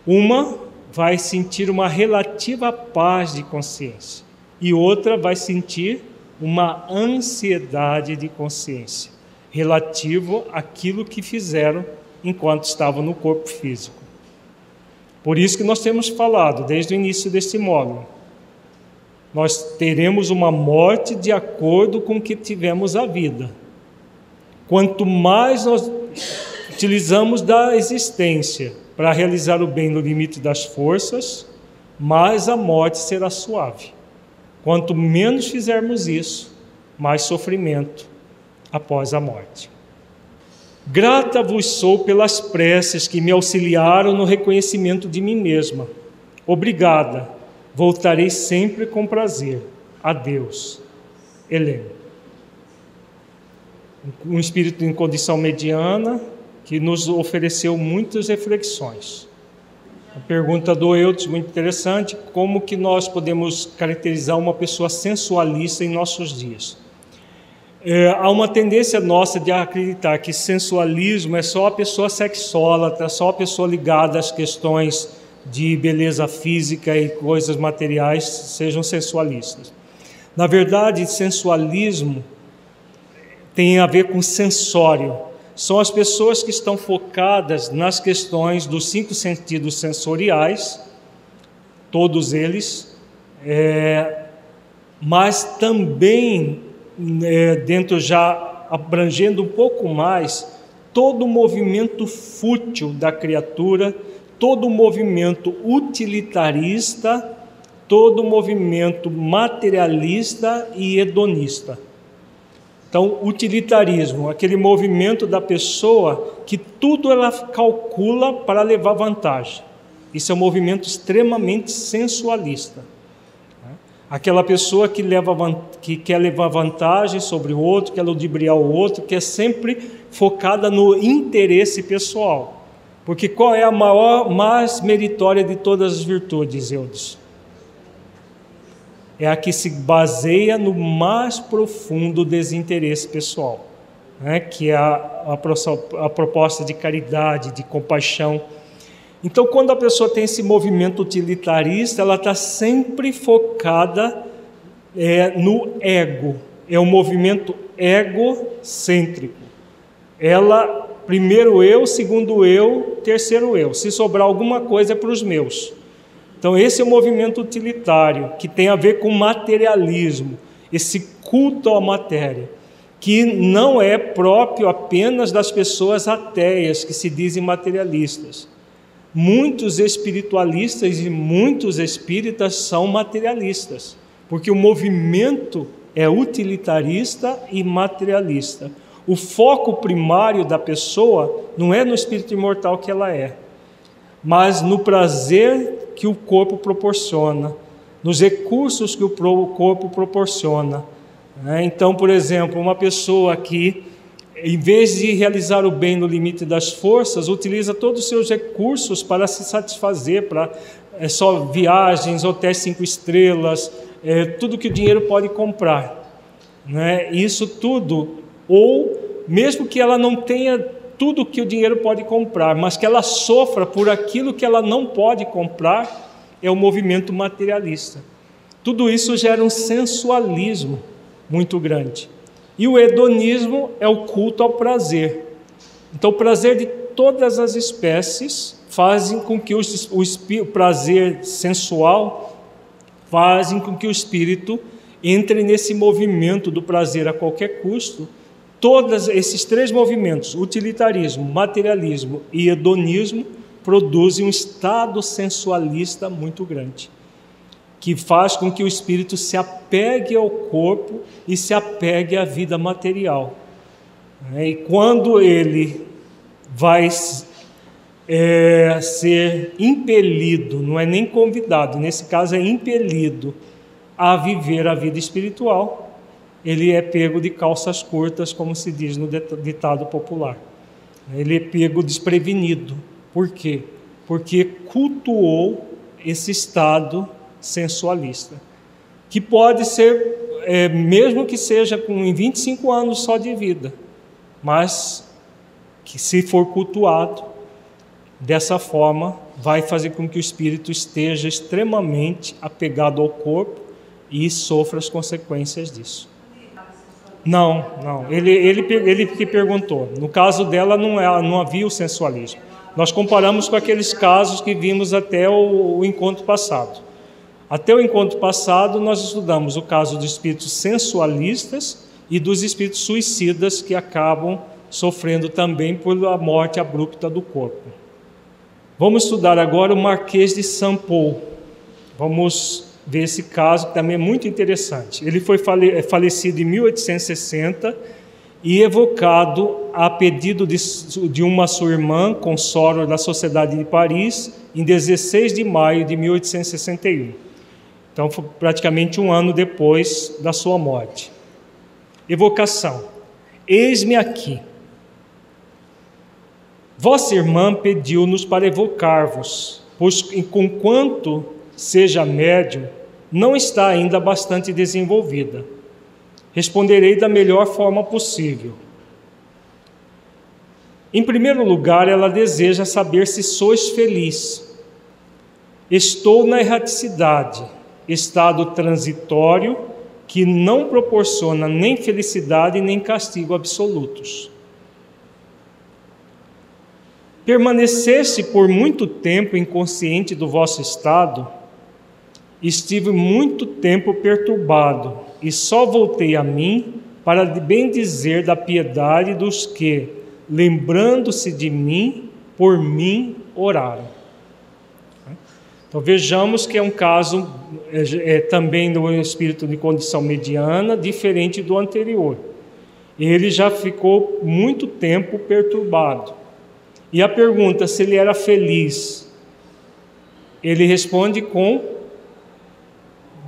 Uma vai sentir uma relativa paz de consciência e outra vai sentir uma ansiedade de consciência relativo àquilo que fizeram enquanto estavam no corpo físico. Por isso que nós temos falado desde o início deste módulo. Nós teremos uma morte de acordo com o que tivemos a vida. Quanto mais nós utilizamos da existência para realizar o bem no limite das forças, mais a morte será suave. Quanto menos fizermos isso, mais sofrimento após a morte. Grata vos sou pelas preces que me auxiliaram no reconhecimento de mim mesma. Obrigada, voltarei sempre com prazer. Adeus. Helena. Um espírito em condição mediana que nos ofereceu muitas reflexões. A pergunta do Eudes, muito interessante, como que nós podemos caracterizar uma pessoa sensualista em nossos dias? Há uma tendência nossa de acreditar que sensualismo é só a pessoa sexólatra, só a pessoa ligada às questões de beleza física e coisas materiais sejam sensualistas. Na verdade, sensualismo tem a ver com sensório. São as pessoas que estão focadas nas questões dos 5 sentidos sensoriais, todos eles, mas também dentro já abrangendo um pouco mais todo o movimento fútil da criatura, todo o movimento utilitarista, todo o movimento materialista e hedonista. Então, utilitarismo, aquele movimento da pessoa que tudo ela calcula para levar vantagem. Isso é um movimento extremamente sensualista. Aquela pessoa que quer levar vantagem sobre o outro, quer ludibriar o outro, que é sempre focada no interesse pessoal. Porque qual é a mais meritória de todas as virtudes, Eudes? É a que se baseia no mais profundo desinteresse pessoal, né? Que é a proposta de caridade, de compaixão. Então, quando a pessoa tem esse movimento utilitarista, ela está sempre focada no ego. É um movimento egocêntrico. Ela, primeiro eu, segundo eu, terceiro eu. Se sobrar alguma coisa é para os meus. Então, esse é o movimento utilitário, que tem a ver com materialismo, esse culto à matéria, que não é próprio apenas das pessoas ateias, que se dizem materialistas. Muitos espiritualistas e muitos espíritas são materialistas, porque o movimento é utilitarista e materialista. O foco primário da pessoa não é no espírito imortal que ela é, mas no prazer que o corpo proporciona, nos recursos que o corpo proporciona. Então, por exemplo, uma pessoa que, em vez de realizar o bem no limite das forças, utiliza todos os seus recursos para se satisfazer, para só viagens, hotéis 5 estrelas, tudo que o dinheiro pode comprar. Isso tudo, ou mesmo que ela não tenha tudo que o dinheiro pode comprar, mas que ela sofra por aquilo que ela não pode comprar, é o movimento materialista. Tudo isso gera um sensualismo muito grande. E o hedonismo é o culto ao prazer. Então, o prazer de todas as espécies fazem com que o prazer sensual fazem com que o espírito entre nesse movimento do prazer a qualquer custo. Todos esses três movimentos, utilitarismo, materialismo e hedonismo, produzem um estado sensualista muito grande, que faz com que o espírito se apegue ao corpo e se apegue à vida material. E quando ele vai ser impelido, não é nem convidado, nesse caso é impelido a viver a vida espiritual, ele é pego de calças curtas, como se diz no ditado popular. Ele é pego desprevenido. Por quê? Porque cultuou esse estado sensualista, que pode ser, mesmo que seja com 25 anos só de vida, mas que, se for cultuado dessa forma, vai fazer com que o espírito esteja extremamente apegado ao corpo e sofra as consequências disso. Não, ele que perguntou. No caso dela não havia o sensualismo. Nós comparamos com aqueles casos que vimos até o encontro passado. Até o encontro passado nós estudamos o caso dos espíritos sensualistas e dos espíritos suicidas, que acabam sofrendo também por a morte abrupta do corpo. Vamos estudar agora o Marquês de Saint-Pol. Vamos ver esse caso, que também é muito interessante. Ele foi falecido em 1860 e evocado a pedido de uma sua irmã, consórcio da Sociedade de Paris, em 16 de maio de 1861. Então, foi praticamente um ano depois da sua morte. Evocação. Eis-me aqui. Vossa irmã pediu-nos para evocar-vos, pois, conquanto seja médium, não está ainda bastante desenvolvida. Responderei da melhor forma possível. Em primeiro lugar, ela deseja saber se sois feliz. Estou na erraticidade, estado transitório que não proporciona nem felicidade nem castigo absolutos. Permanecesse por muito tempo inconsciente do vosso estado, estive muito tempo perturbado e só voltei a mim para bem dizer da piedade dos que, lembrando-se de mim, por mim oraram. Então vejamos que é um caso também do espírito de condição mediana, diferente do anterior. Ele já ficou muito tempo perturbado. E a pergunta se ele era feliz, ele responde com...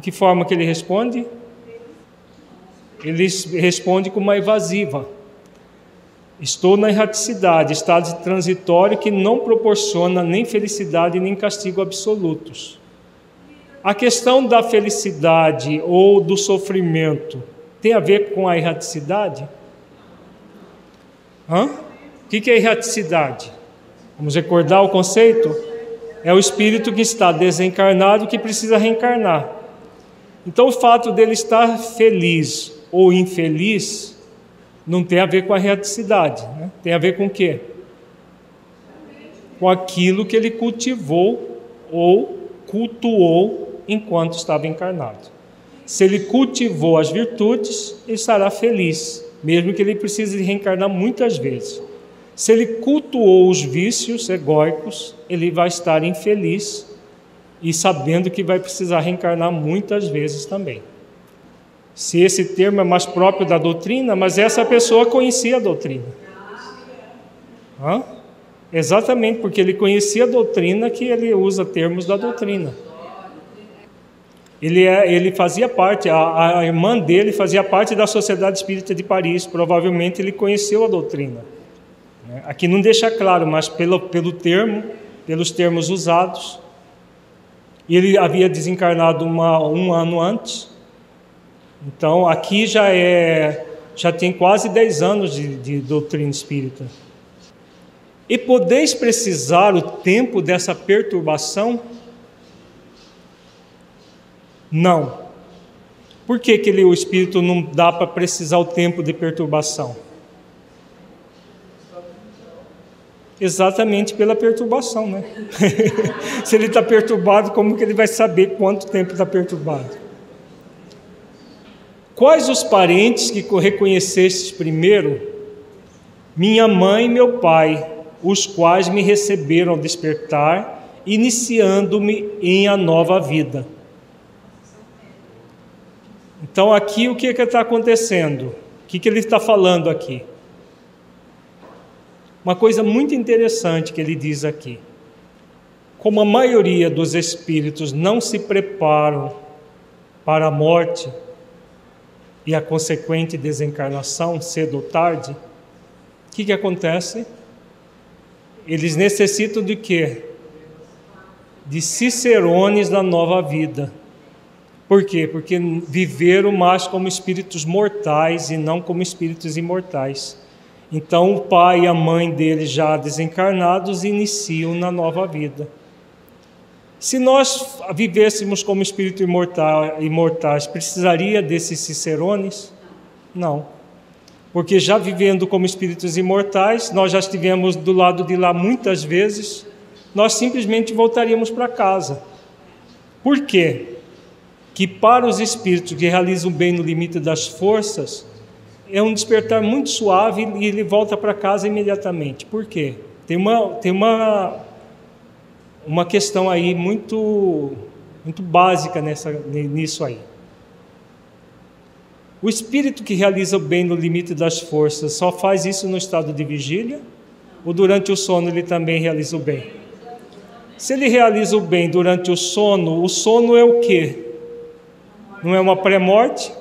Que forma que ele responde? Ele responde com uma evasiva. Estou na erraticidade, estado transitório que não proporciona nem felicidade nem castigo absolutos. A questão da felicidade ou do sofrimento tem a ver com a erraticidade? O que é erraticidade? Vamos recordar o conceito? É o espírito que está desencarnado que precisa reencarnar. Então, o fato dele estar feliz ou infeliz não tem a ver com a erraticidade, né? Tem a ver com o quê? Com aquilo que ele cultivou ou cultuou enquanto estava encarnado. Se ele cultivou as virtudes, ele estará feliz, mesmo que ele precise reencarnar muitas vezes. Se ele cultuou os vícios egóicos, ele vai estar infeliz e sabendo que vai precisar reencarnar muitas vezes também. Se esse termo é mais próprio da doutrina, mas essa pessoa conhecia a doutrina. Exatamente, porque ele conhecia a doutrina que ele usa termos da doutrina. Ele fazia parte, a irmã dele fazia parte da Sociedade Espírita de Paris, provavelmente ele conheceu a doutrina. Aqui não deixa claro, mas pelos termos usados, e ele havia desencarnado um ano antes. Então aqui já tem quase 10 anos de doutrina espírita. E podeis precisar o tempo dessa perturbação? Não. Por que o espírito não dá para precisar o tempo de perturbação? Exatamente pela perturbação, né? Se ele está perturbado, como que ele vai saber quanto tempo está perturbado? Quais os parentes que reconhecestes primeiro? Minha mãe e meu pai, os quais me receberam ao despertar, iniciando-me em a nova vida. Então aqui o que está acontecendo? O que ele está falando aqui? Uma coisa muito interessante que ele diz aqui. Como a maioria dos espíritos não se preparam para a morte e a consequente desencarnação, cedo ou tarde, o que acontece? Eles necessitam de quê? De cicerones da nova vida. Por quê? Porque viveram mais como espíritos mortais e não como espíritos imortais. Então o pai e a mãe deles já desencarnados iniciam na nova vida. Se nós vivêssemos como espíritos imortais, precisaria desses cicerones? Não. Porque já vivendo como espíritos imortais, nós já estivemos do lado de lá muitas vezes, nós simplesmente voltaríamos para casa. Por quê? Que para os espíritos que realizam bem no limite das forças, é um despertar muito suave e ele volta para casa imediatamente. Por quê? Tem uma questão aí muito básica nisso aí. O espírito que realiza o bem no limite das forças só faz isso no estado de vigília? Ou durante o sono ele também realiza o bem? Se ele realiza o bem durante o sono é o quê? Não é uma pré-morte?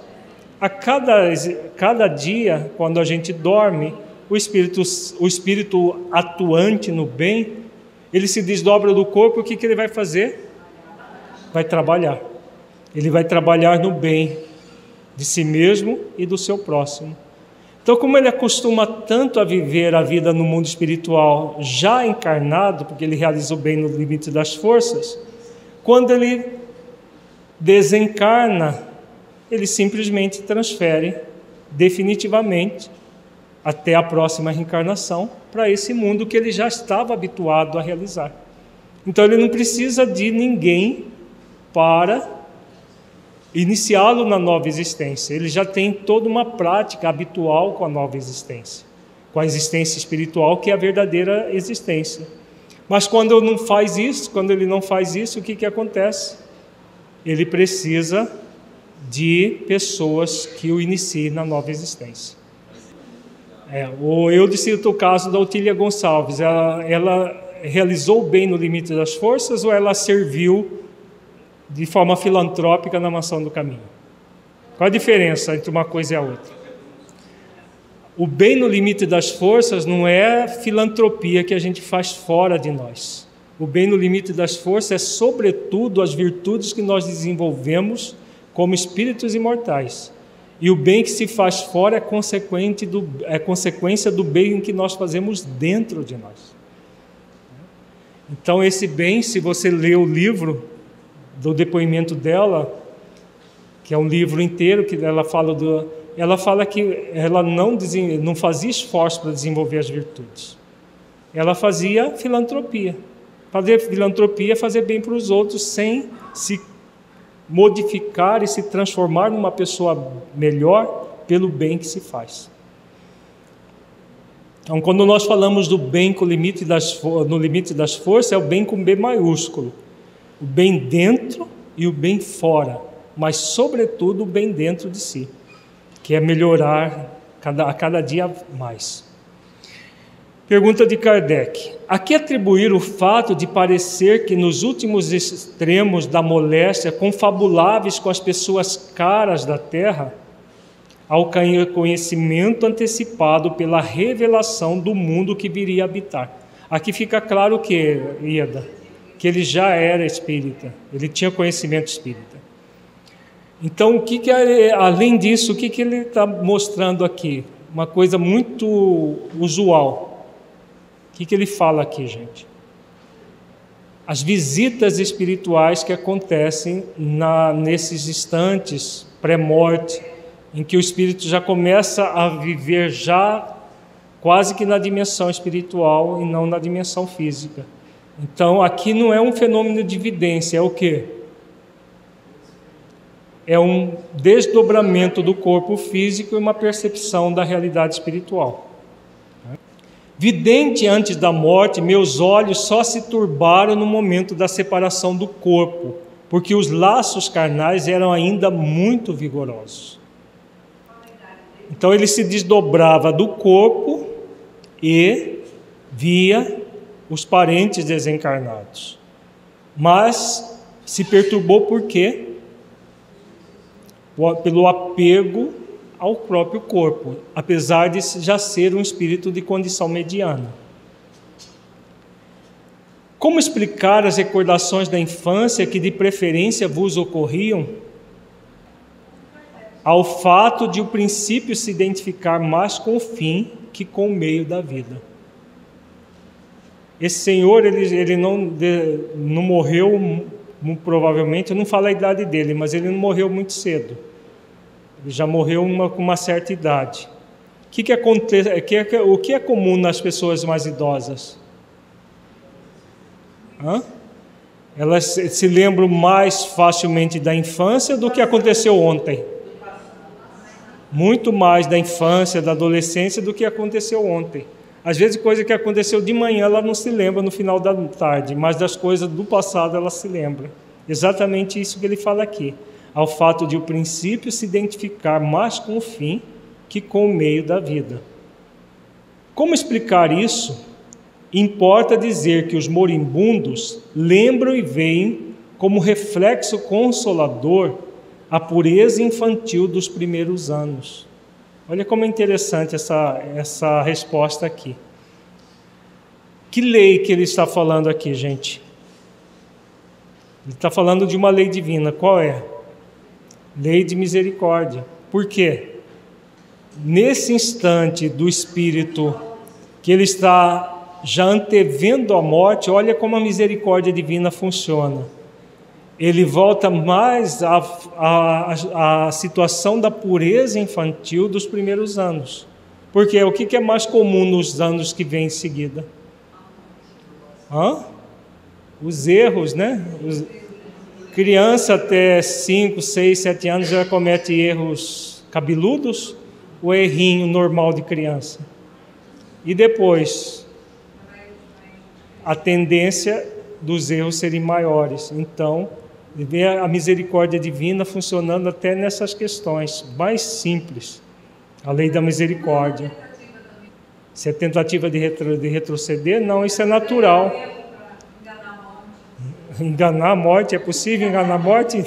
A cada dia, quando a gente dorme, o espírito atuante no bem, ele se desdobra do corpo, o que ele vai fazer? Vai trabalhar. Ele vai trabalhar no bem de si mesmo e do seu próximo. Então, como ele acostuma tanto a viver a vida no mundo espiritual já encarnado, porque ele realiza o bem no limite das forças, quando ele desencarna, ele simplesmente transfere definitivamente até a próxima reencarnação para esse mundo que ele já estava habituado a realizar. Então ele não precisa de ninguém para iniciá-lo na nova existência. Ele já tem toda uma prática habitual com a nova existência, com a existência espiritual, que é a verdadeira existência. Mas quando ele não faz isso, o que acontece? Ele precisa de pessoas que o iniciem na nova existência. Eu cito o caso da Otília Gonçalves. Ela realizou o bem no limite das forças ou ela serviu de forma filantrópica na Mansão do Caminho? Qual a diferença entre uma coisa e a outra? O bem no limite das forças não é filantropia que a gente faz fora de nós. O bem no limite das forças é, sobretudo, as virtudes que nós desenvolvemos como espíritos imortais. E o bem que se faz fora é consequência do bem que nós fazemos dentro de nós. Então esse bem, se você ler o livro do depoimento dela, que é um livro inteiro, que ela fala que ela não fazia esforço para desenvolver as virtudes. Ela fazia filantropia. Fazer filantropia é fazer bem para os outros sem se modificar e se transformar numa pessoa melhor pelo bem que se faz. Então, quando nós falamos do bem no limite das forças, é o bem com B maiúsculo. O bem dentro e o bem fora, mas sobretudo o bem dentro de si, que é melhorar a cada dia mais. Pergunta de Kardec: a que atribuir o fato de parecer que nos últimos extremos da moléstia, confabuláveis com as pessoas caras da terra, ao conhecimento antecipado pela revelação do mundo que viria a habitar? Aqui fica claro que, Ieda, que ele já era espírita, ele tinha conhecimento espírita. Então, além disso, o que ele está mostrando aqui? Uma coisa muito usual. O que ele fala aqui, gente? As visitas espirituais que acontecem nesses instantes pré-morte, em que o espírito já começa a viver já quase que na dimensão espiritual e não na dimensão física. Então, aqui não é um fenômeno de vidência, é o quê? É um desdobramento do corpo físico e uma percepção da realidade espiritual. Vidente antes da morte, meus olhos só se turbaram no momento da separação do corpo, porque os laços carnais eram ainda muito vigorosos. Então ele se desdobrava do corpo e via os parentes desencarnados. Mas se perturbou por quê? Pelo apego ao próprio corpo, apesar de já ser um espírito de condição mediana. Como explicar as recordações da infância que de preferência vos ocorriam? Ao fato de o princípio se identificar mais com o fim que com o meio da vida. Esse senhor, ele não morreu, provavelmente, eu não falo a idade dele, mas ele não morreu muito cedo. Ele já morreu com uma certa idade. O que é comum nas pessoas mais idosas? Elas se lembram mais facilmente da infância do que aconteceu ontem. Muito mais da infância, da adolescência do que aconteceu ontem. Às vezes, coisa que aconteceu de manhã, ela não se lembra no final da tarde, mas das coisas do passado ela se lembra. Exatamente isso que ele fala aqui. Ao fato de o princípio se identificar mais com o fim que com o meio da vida. Como explicar isso? Importa dizer que os moribundos lembram e veem como reflexo consolador a pureza infantil dos primeiros anos. Olha como é interessante essa resposta aqui. Que lei que ele está falando aqui, gente? Ele está falando de uma lei divina. Qual é? Lei de misericórdia. Por quê? Nesse instante do espírito que ele está já antevendo a morte, olha como a misericórdia divina funciona. Ele volta mais à situação da pureza infantil dos primeiros anos. Porque o que é mais comum nos anos que vêm em seguida? Os erros, né? Criança até 5, 6, 7 anos já comete erros cabeludos ou errinho normal de criança? E depois, a tendência dos erros serem maiores. Então, vê a misericórdia divina funcionando até nessas questões mais simples. A lei da misericórdia. Se é tentativa de retroceder, não, isso é natural. Enganar a morte, é possível enganar a morte?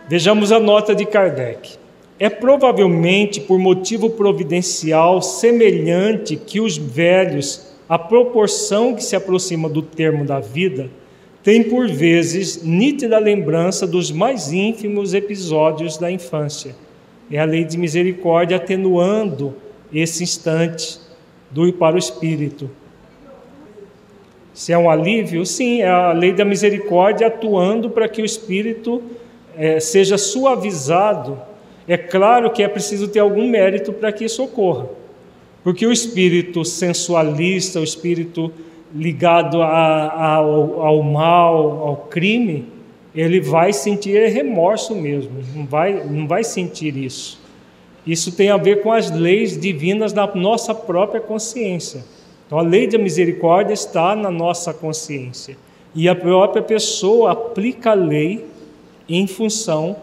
Vejamos a nota de Kardec. É provavelmente por motivo providencial semelhante que os velhos, à proporção que se aproxima do termo da vida, têm por vezes nítida lembrança dos mais ínfimos episódios da infância. É a lei de misericórdia atenuando esse instante para o espírito. Se é um alívio, sim, é a lei da misericórdia atuando para que o espírito seja suavizado. É claro que é preciso ter algum mérito para que isso ocorra, porque o espírito sensualista, o espírito ligado ao mal, ao crime, ele vai sentir remorso mesmo, não vai sentir isso. Isso tem a ver com as leis divinas da nossa própria consciência. Então a lei da misericórdia está na nossa consciência e a própria pessoa aplica a lei em função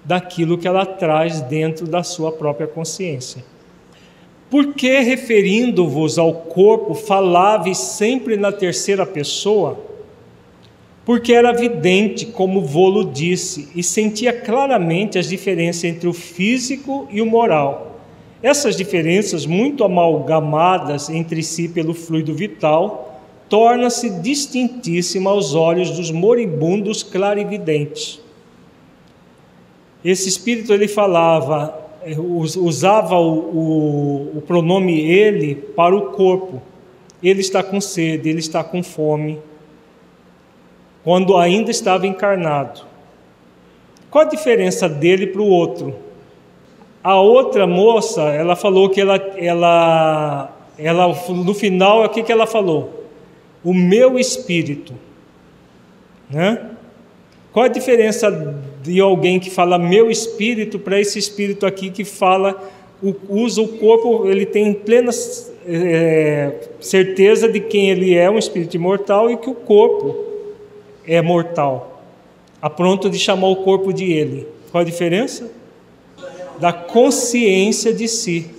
daquilo que ela traz dentro da sua própria consciência. Por que, referindo-vos ao corpo, faláveis sempre na terceira pessoa? Porque era vidente, como vô-lo disse, e sentia claramente as diferenças entre o físico e o moral. Essas diferenças, muito amalgamadas entre si pelo fluido vital, tornam-se distintíssimas aos olhos dos moribundos clarividentes. Esse espírito, ele falava, usava o pronome ele para o corpo. Ele está com sede, ele está com fome, quando ainda estava encarnado. Qual a diferença dele para o outro? A outra moça, ela falou que ela no final, o que ela falou? O meu espírito, né? Qual a diferença de alguém que fala meu espírito para esse espírito aqui que fala, usa o corpo, ele tem plena certeza de quem ele é, um espírito imortal, e que o corpo é mortal, a ponto de chamar o corpo de ele. Qual a diferença? Da consciência de si.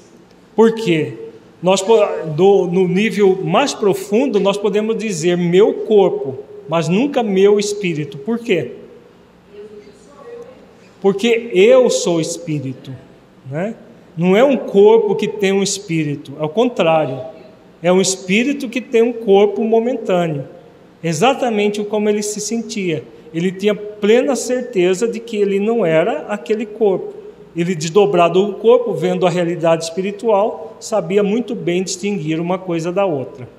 Por quê? No nível mais profundo, nós podemos dizer meu corpo, mas nunca meu espírito. Por quê? Porque eu sou espírito, né? Não é um corpo que tem um espírito, é o contrário. É um espírito que tem um corpo momentâneo. Exatamente como ele se sentia. Ele tinha plena certeza de que ele não era aquele corpo. Ele, desdobrado o corpo, vendo a realidade espiritual, sabia muito bem distinguir uma coisa da outra.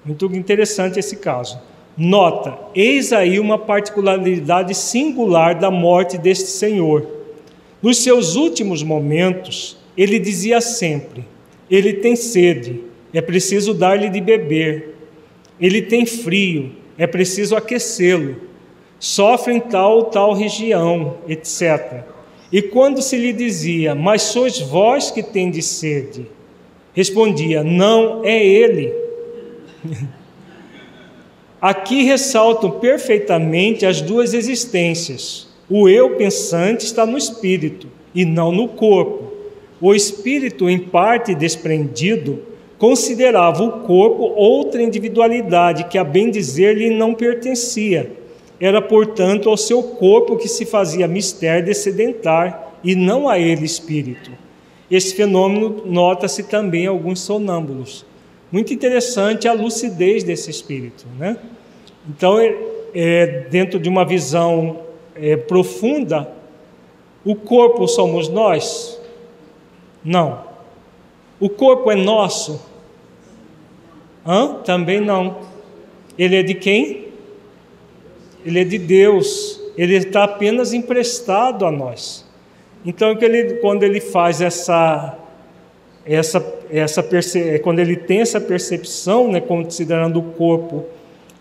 Muito interessante esse caso. Nota, eis aí uma particularidade singular da morte deste Senhor. Nos seus últimos momentos, ele dizia sempre: ele tem sede, é preciso dar-lhe de beber. Ele tem frio, é preciso aquecê-lo. Sofre em tal região, etc. E quando se lhe dizia: mas sois vós que tendes sede, respondia: não, é ele. Aqui ressaltam perfeitamente as duas existências. O eu pensante está no espírito e não no corpo. O espírito, em parte desprendido, considerava o corpo outra individualidade que, a bem dizer, lhe não pertencia. Era, portanto, ao seu corpo que se fazia mistério descedentar e não a ele espírito. Esse fenômeno nota-se também em alguns sonâmbulos. Muito interessante a lucidez desse espírito, né? Então, dentro de uma visão profunda, o corpo somos nós? Não. O corpo é nosso? Também não. Ele é de quem? Ele é de Deus. Ele está apenas emprestado a nós. Então, quando ele faz quando ele tem essa percepção, né, considerando o corpo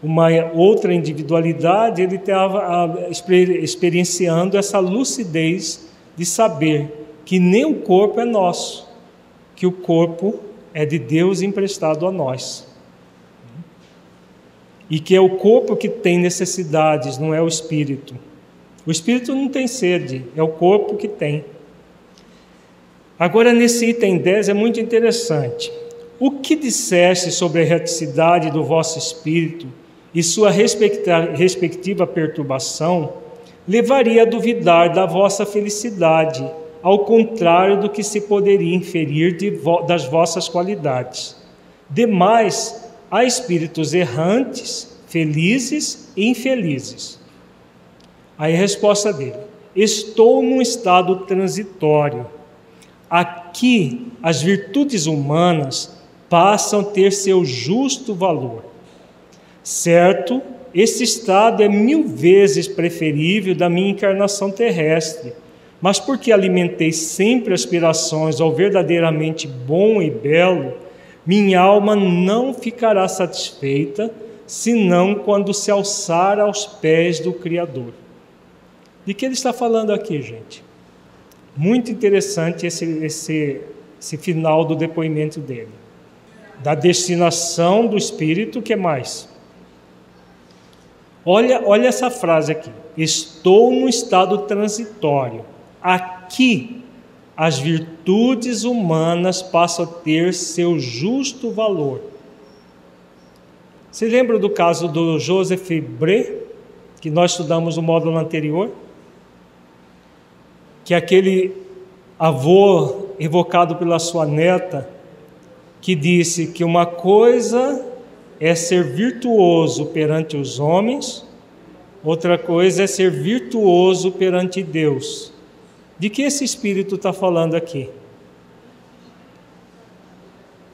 uma outra individualidade, ele estava experienciando essa lucidez de saber que nem o corpo é nosso, que o corpo é de Deus emprestado a nós. E que é o corpo que tem necessidades, não é o espírito. O espírito não tem sede, é o corpo que tem. Agora, nesse item 10 é muito interessante. O que disseste sobre a erraticidade do vosso espírito e sua respectiva perturbação levaria a duvidar da vossa felicidade, ao contrário do que se poderia inferir das vossas qualidades. Demais, há espíritos errantes, felizes e infelizes. Aí a resposta dele: estou num estado transitório. Aqui as virtudes humanas passam a ter seu justo valor. Certo, esse estado é 1000 vezes preferível da minha encarnação terrestre, mas porque alimentei sempre aspirações ao verdadeiramente bom e belo, minha alma não ficará satisfeita, senão quando se alçar aos pés do Criador. De que ele está falando aqui, gente? Muito interessante esse final do depoimento dele. Da destinação do espírito, o que mais? Olha essa frase aqui: estou no estado transitório. Aqui as virtudes humanas passam a ter seu justo valor. Você lembra do caso do Joseph Bré, que nós estudamos no módulo anterior? Que aquele avô evocado pela sua neta, que disse que uma coisa é ser virtuoso perante os homens, outra coisa é ser virtuoso perante Deus. De que esse espírito está falando aqui?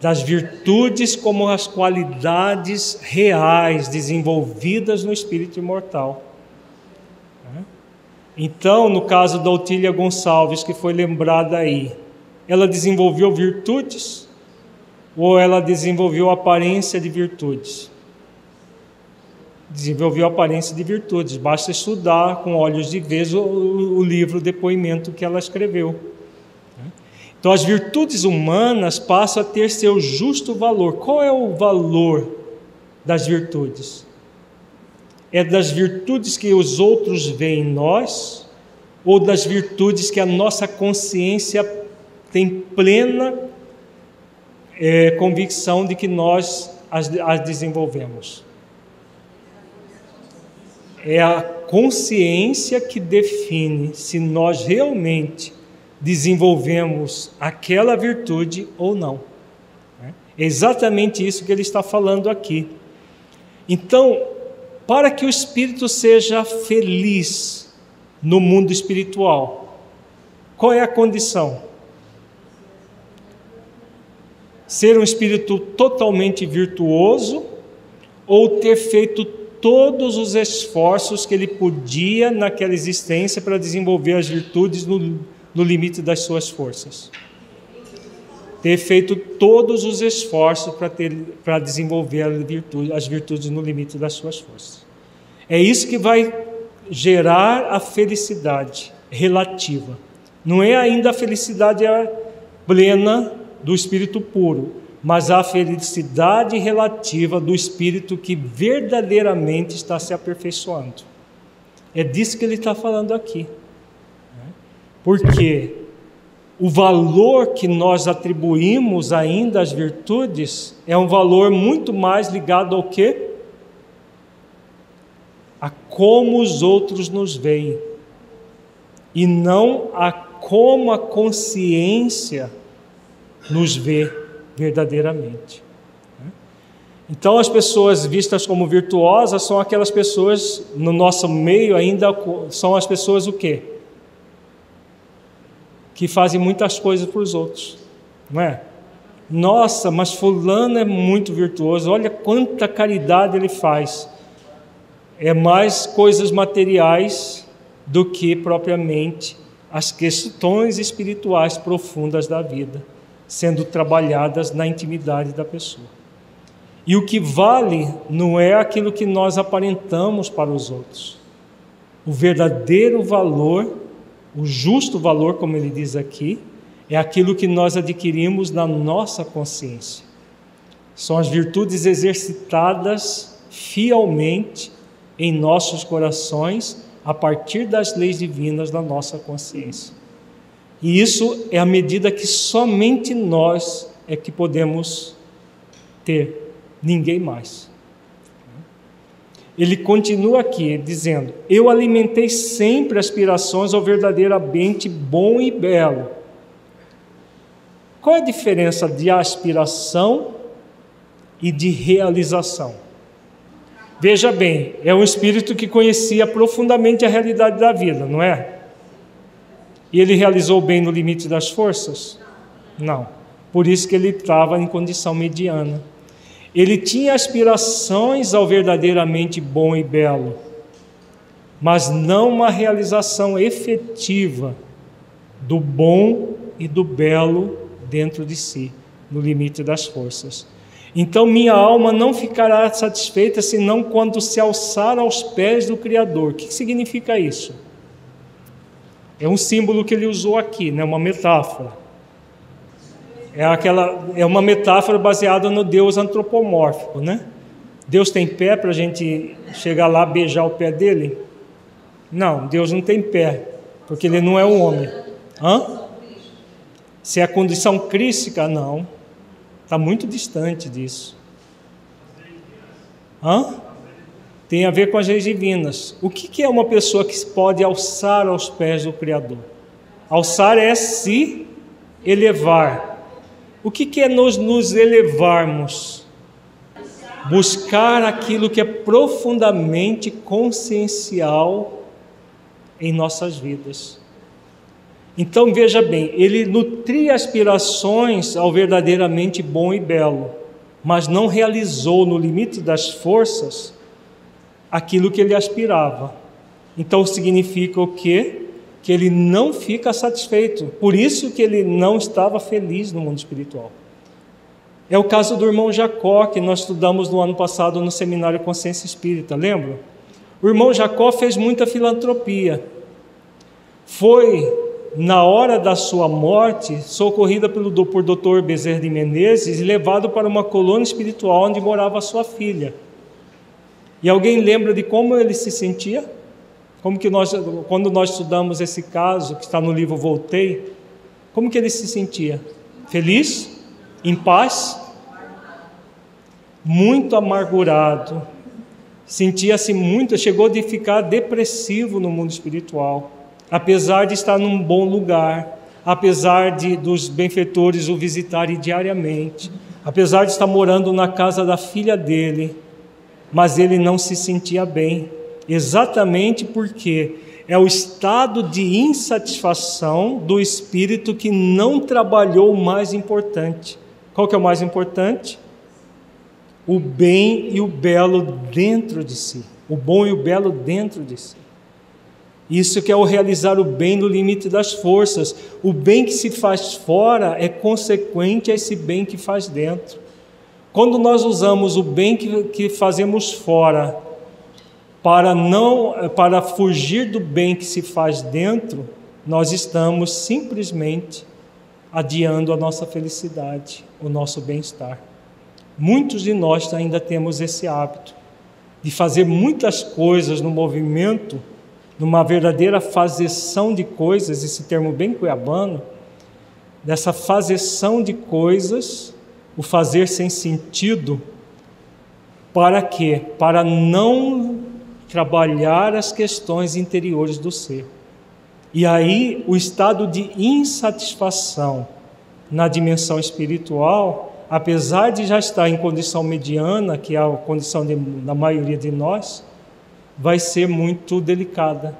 Das virtudes como as qualidades reais desenvolvidas no espírito imortal. Então, no caso da Otília Gonçalves, que foi lembrada aí, ela desenvolveu virtudes ou ela desenvolveu aparência de virtudes? Desenvolveu aparência de virtudes. Basta estudar com olhos de ver o livro, o depoimento que ela escreveu. Então, as virtudes humanas passam a ter seu justo valor. Qual é o valor das virtudes? É das virtudes que os outros veem em nós, ou das virtudes que a nossa consciência tem plena convicção de que nós as desenvolvemos? É a consciência que define se nós realmente desenvolvemos aquela virtude ou não. É exatamente isso que ele está falando aqui. Então, para que o espírito seja feliz no mundo espiritual, qual é a condição? Ser um espírito totalmente virtuoso ou ter feito todos os esforços que ele podia naquela existência para desenvolver as virtudes no limite das suas forças? Ter feito todos os esforços para desenvolver as virtudes no limite das suas forças. É isso que vai gerar a felicidade relativa. Não é ainda a felicidade plena do espírito puro, mas a felicidade relativa do espírito que verdadeiramente está se aperfeiçoando. É disso que ele está falando aqui. Porque o valor que nós atribuímos ainda às virtudes é um valor muito mais ligado ao quê? A como os outros nos veem, e não a como a consciência nos vê verdadeiramente. Então, as pessoas vistas como virtuosas são aquelas pessoas, no nosso meio ainda, são as pessoas o quê? Que fazem muitas coisas para os outros, não é? Nossa, mas fulano é muito virtuoso, olha quanta caridade ele faz. É mais coisas materiais do que propriamente as questões espirituais profundas da vida, sendo trabalhadas na intimidade da pessoa. E o que vale não é aquilo que nós aparentamos para os outros. O verdadeiro valor, o justo valor, como ele diz aqui, é aquilo que nós adquirimos na nossa consciência. São as virtudes exercitadas fielmente em nossos corações, a partir das leis divinas da nossa consciência. E isso é a medida que somente nós é que podemos ter, ninguém mais. Ele continua aqui dizendo: eu alimentei sempre aspirações ao verdadeiramente bom e belo. Qual é a diferença de aspiração e de realização? Veja bem, é um espírito que conhecia profundamente a realidade da vida, não é? E ele realizou bem no limite das forças? Não. Por isso que ele estava em condição mediana. Ele tinha aspirações ao verdadeiramente bom e belo, mas não uma realização efetiva do bom e do belo dentro de si, no limite das forças. Então minha alma não ficará satisfeita senão quando se alçar aos pés do Criador. O que significa isso? É um símbolo que ele usou aqui, né? Uma metáfora. É uma metáfora baseada no Deus antropomórfico, né? Deus tem pé para a gente chegar lá e beijar o pé dele? Não, Deus não tem pé, porque ele não é um homem. Se é a condição crística, não. Está muito distante disso. Tem a ver com as leis divinas. O que é uma pessoa que pode alçar aos pés do Criador? Alçar é se elevar. O que é nos elevarmos? Buscar aquilo que é profundamente consciencial em nossas vidas. Então veja bem, ele nutria aspirações ao verdadeiramente bom e belo, mas não realizou no limite das forças aquilo que ele aspirava. Então significa o quê? Que ele não fica satisfeito. Por isso que ele não estava feliz no mundo espiritual. É o caso do irmão Jacó, que nós estudamos no ano passado no seminário Consciência Espírita, lembra? O irmão Jacó fez muita filantropia. Foi, na hora da sua morte, socorrido por Dr. Bezerra de Menezes e levado para uma colônia espiritual onde morava a sua filha. E alguém lembra de como ele se sentia? Quando nós estudamos esse caso, que está no livro Voltei, como que ele se sentia? Feliz? Em paz? Muito amargurado. Sentia-se muito, chegou a ficar depressivo no mundo espiritual. Apesar de estar num bom lugar, apesar dos benfeitores o visitarem diariamente, apesar de estar morando na casa da filha dele, mas ele não se sentia bem. Exatamente porque é o estado de insatisfação do espírito que não trabalhou o mais importante. Qual que é o mais importante? O bem e o belo dentro de si. O bom e o belo dentro de si. Isso que é o realizar o bem no limite das forças. O bem que se faz fora é consequente a esse bem que faz dentro. Quando nós usamos o bem que fazemos fora para fugir do bem que se faz dentro, nós estamos simplesmente adiando a nossa felicidade, o nosso bem-estar. Muitos de nós ainda temos esse hábito de fazer muitas coisas no movimento, numa verdadeira fazeção de coisas, esse termo bem cuiabano, dessa fazeção de coisas, o fazer sem sentido, para quê? Para não trabalhar as questões interiores do ser. E aí o estado de insatisfação na dimensão espiritual, apesar de já estar em condição mediana, que é a condição da maioria de nós, vai ser muito delicada.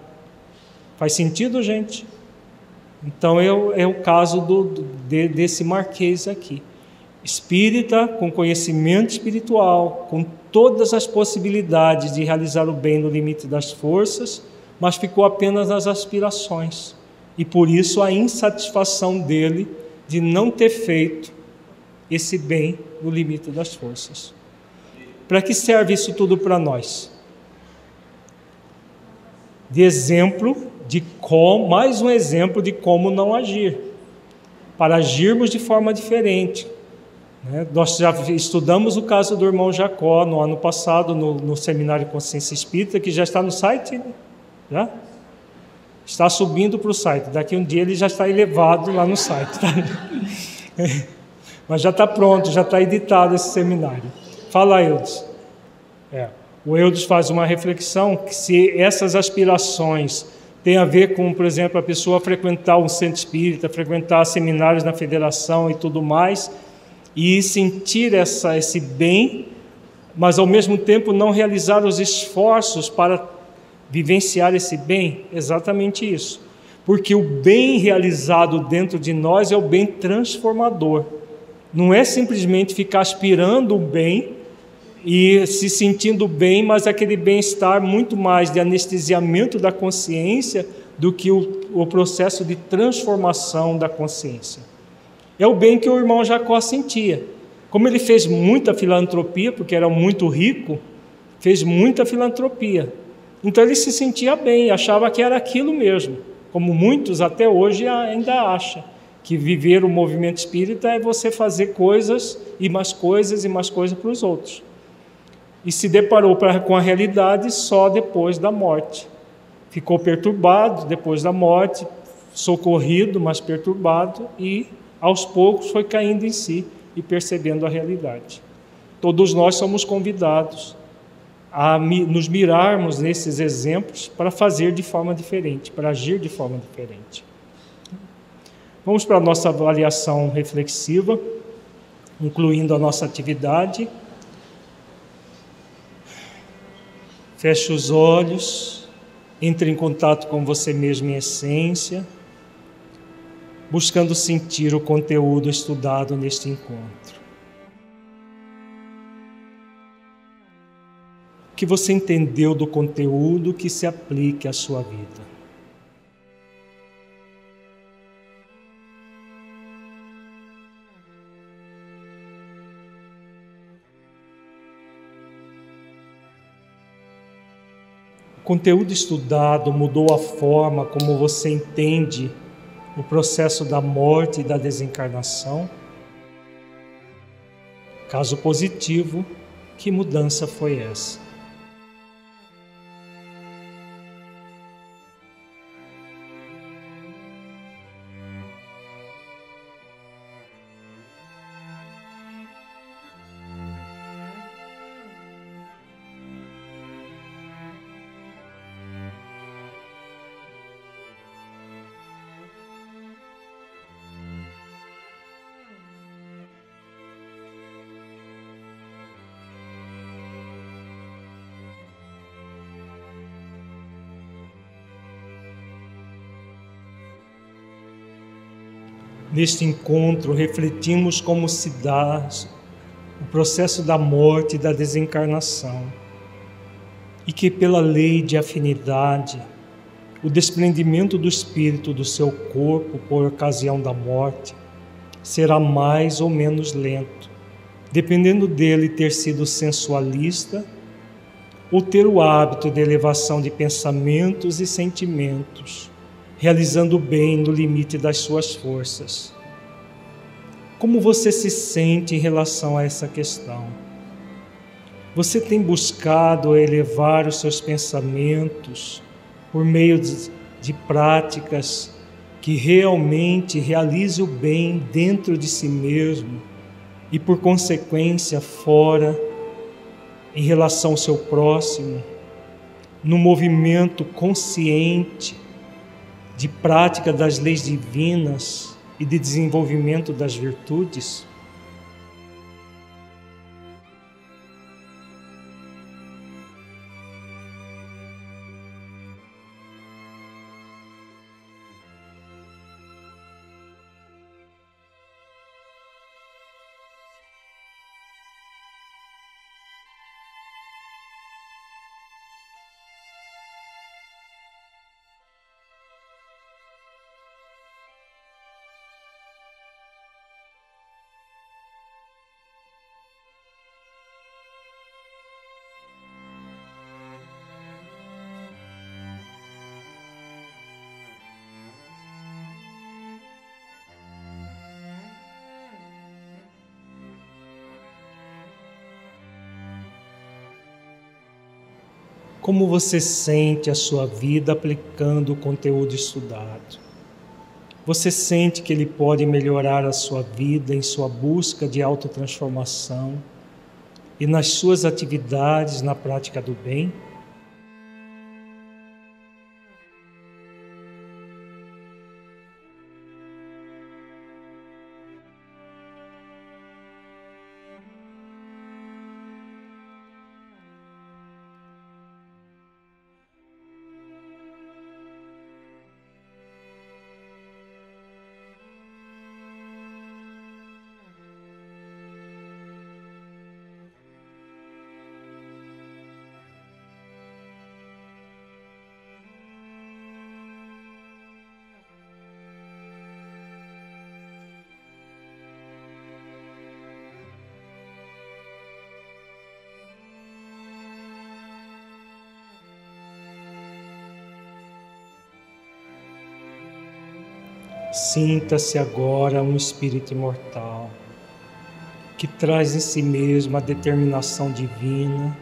Faz sentido, gente? Então é o caso desse Marquês aqui. Espírita, com conhecimento espiritual, com todas as possibilidades de realizar o bem no limite das forças, mas ficou apenas nas aspirações. E por isso a insatisfação dele de não ter feito esse bem no limite das forças. Para que serve isso tudo para nós? De exemplo de como, mais um exemplo de como não agir, para agirmos de forma diferente. Nós já estudamos o caso do irmão Jacó no ano passado, no seminário Consciência Espírita, que já está no site, né? Já? Está subindo para o site, daqui um dia ele já está elevado lá no site, tá? Mas já está pronto, já está editado esse seminário. Fala, Eudes. O Eudes faz uma reflexão que se essas aspirações têm a ver com, por exemplo, a pessoa frequentar um centro espírita, frequentar seminários na federação e tudo mais, e sentir esse bem, mas ao mesmo tempo não realizar os esforços para vivenciar esse bem, exatamente isso. Porque o bem realizado dentro de nós é o bem transformador. Não é simplesmente ficar aspirando o bem e se sentindo bem, mas aquele bem-estar muito mais de anestesiamento da consciência do que o processo de transformação da consciência. É o bem que o irmão Jacó sentia. Como ele fez muita filantropia, porque era muito rico, fez muita filantropia. Então ele se sentia bem, achava que era aquilo mesmo. Como muitos até hoje ainda acham, que viver o movimento espírita é você fazer coisas e mais coisas e mais coisas para os outros. E se deparou com a realidade só depois da morte. Ficou perturbado depois da morte, socorrido, mas perturbado, e aos poucos foi caindo em si e percebendo a realidade. Todos nós somos convidados a nos mirarmos nesses exemplos para fazer de forma diferente, para agir de forma diferente. Vamos para a nossa avaliação reflexiva, incluindo a nossa atividade. Feche os olhos, entre em contato com você mesmo em essência, buscando sentir o conteúdo estudado neste encontro. que você entendeu do conteúdo que se aplique à sua vida. O conteúdo estudado mudou a forma como você entende o processo da morte e da desencarnação? Caso positivo, que mudança foi essa? Neste encontro, refletimos como se dá o processo da morte e da desencarnação, e que pela lei de afinidade, o desprendimento do espírito do seu corpo por ocasião da morte será mais ou menos lento, dependendo dele ter sido sensualista ou ter o hábito de elevação de pensamentos e sentimentos, realizando o bem no limite das suas forças. Como você se sente em relação a essa questão? Você tem buscado elevar os seus pensamentos por meio de práticas que realmente realizem o bem dentro de si mesmo e, por consequência, fora, em relação ao seu próximo, no movimento consciente de prática das leis divinas e de desenvolvimento das virtudes? Como você sente a sua vida aplicando o conteúdo estudado? Você sente que ele pode melhorar a sua vida em sua busca de autotransformação e nas suas atividades na prática do bem? Sinta-se agora um espírito imortal, que traz em si mesmo a determinação divina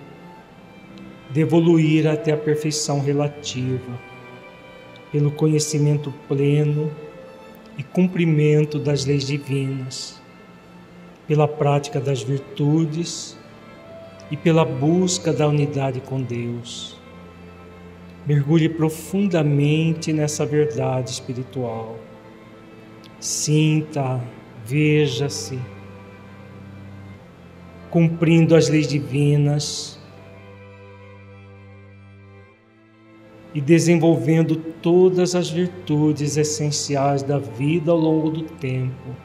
de evoluir até a perfeição relativa, pelo conhecimento pleno e cumprimento das leis divinas, pela prática das virtudes e pela busca da unidade com Deus. Mergulhe profundamente nessa verdade espiritual. Sinta, veja-se, cumprindo as leis divinas e desenvolvendo todas as virtudes essenciais da vida ao longo do tempo,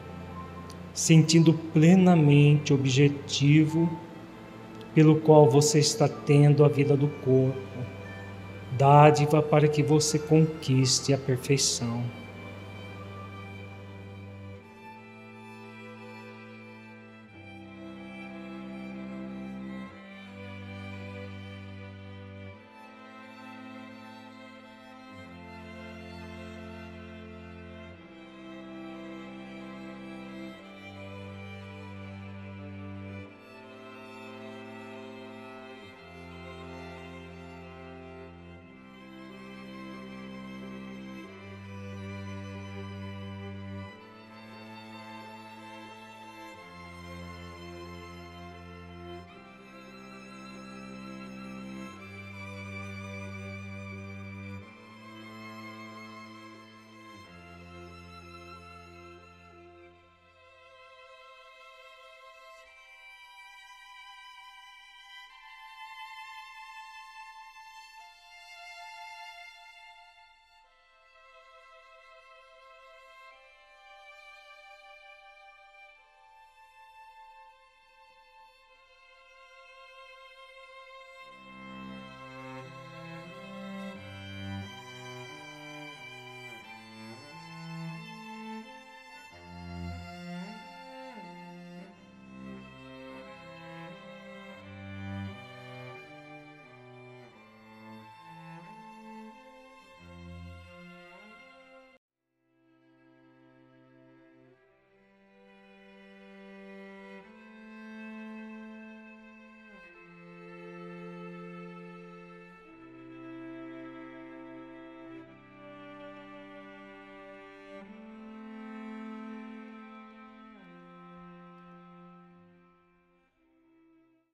sentindo plenamente objetivo pelo qual você está tendo a vida do corpo, dádiva para que você conquiste a perfeição.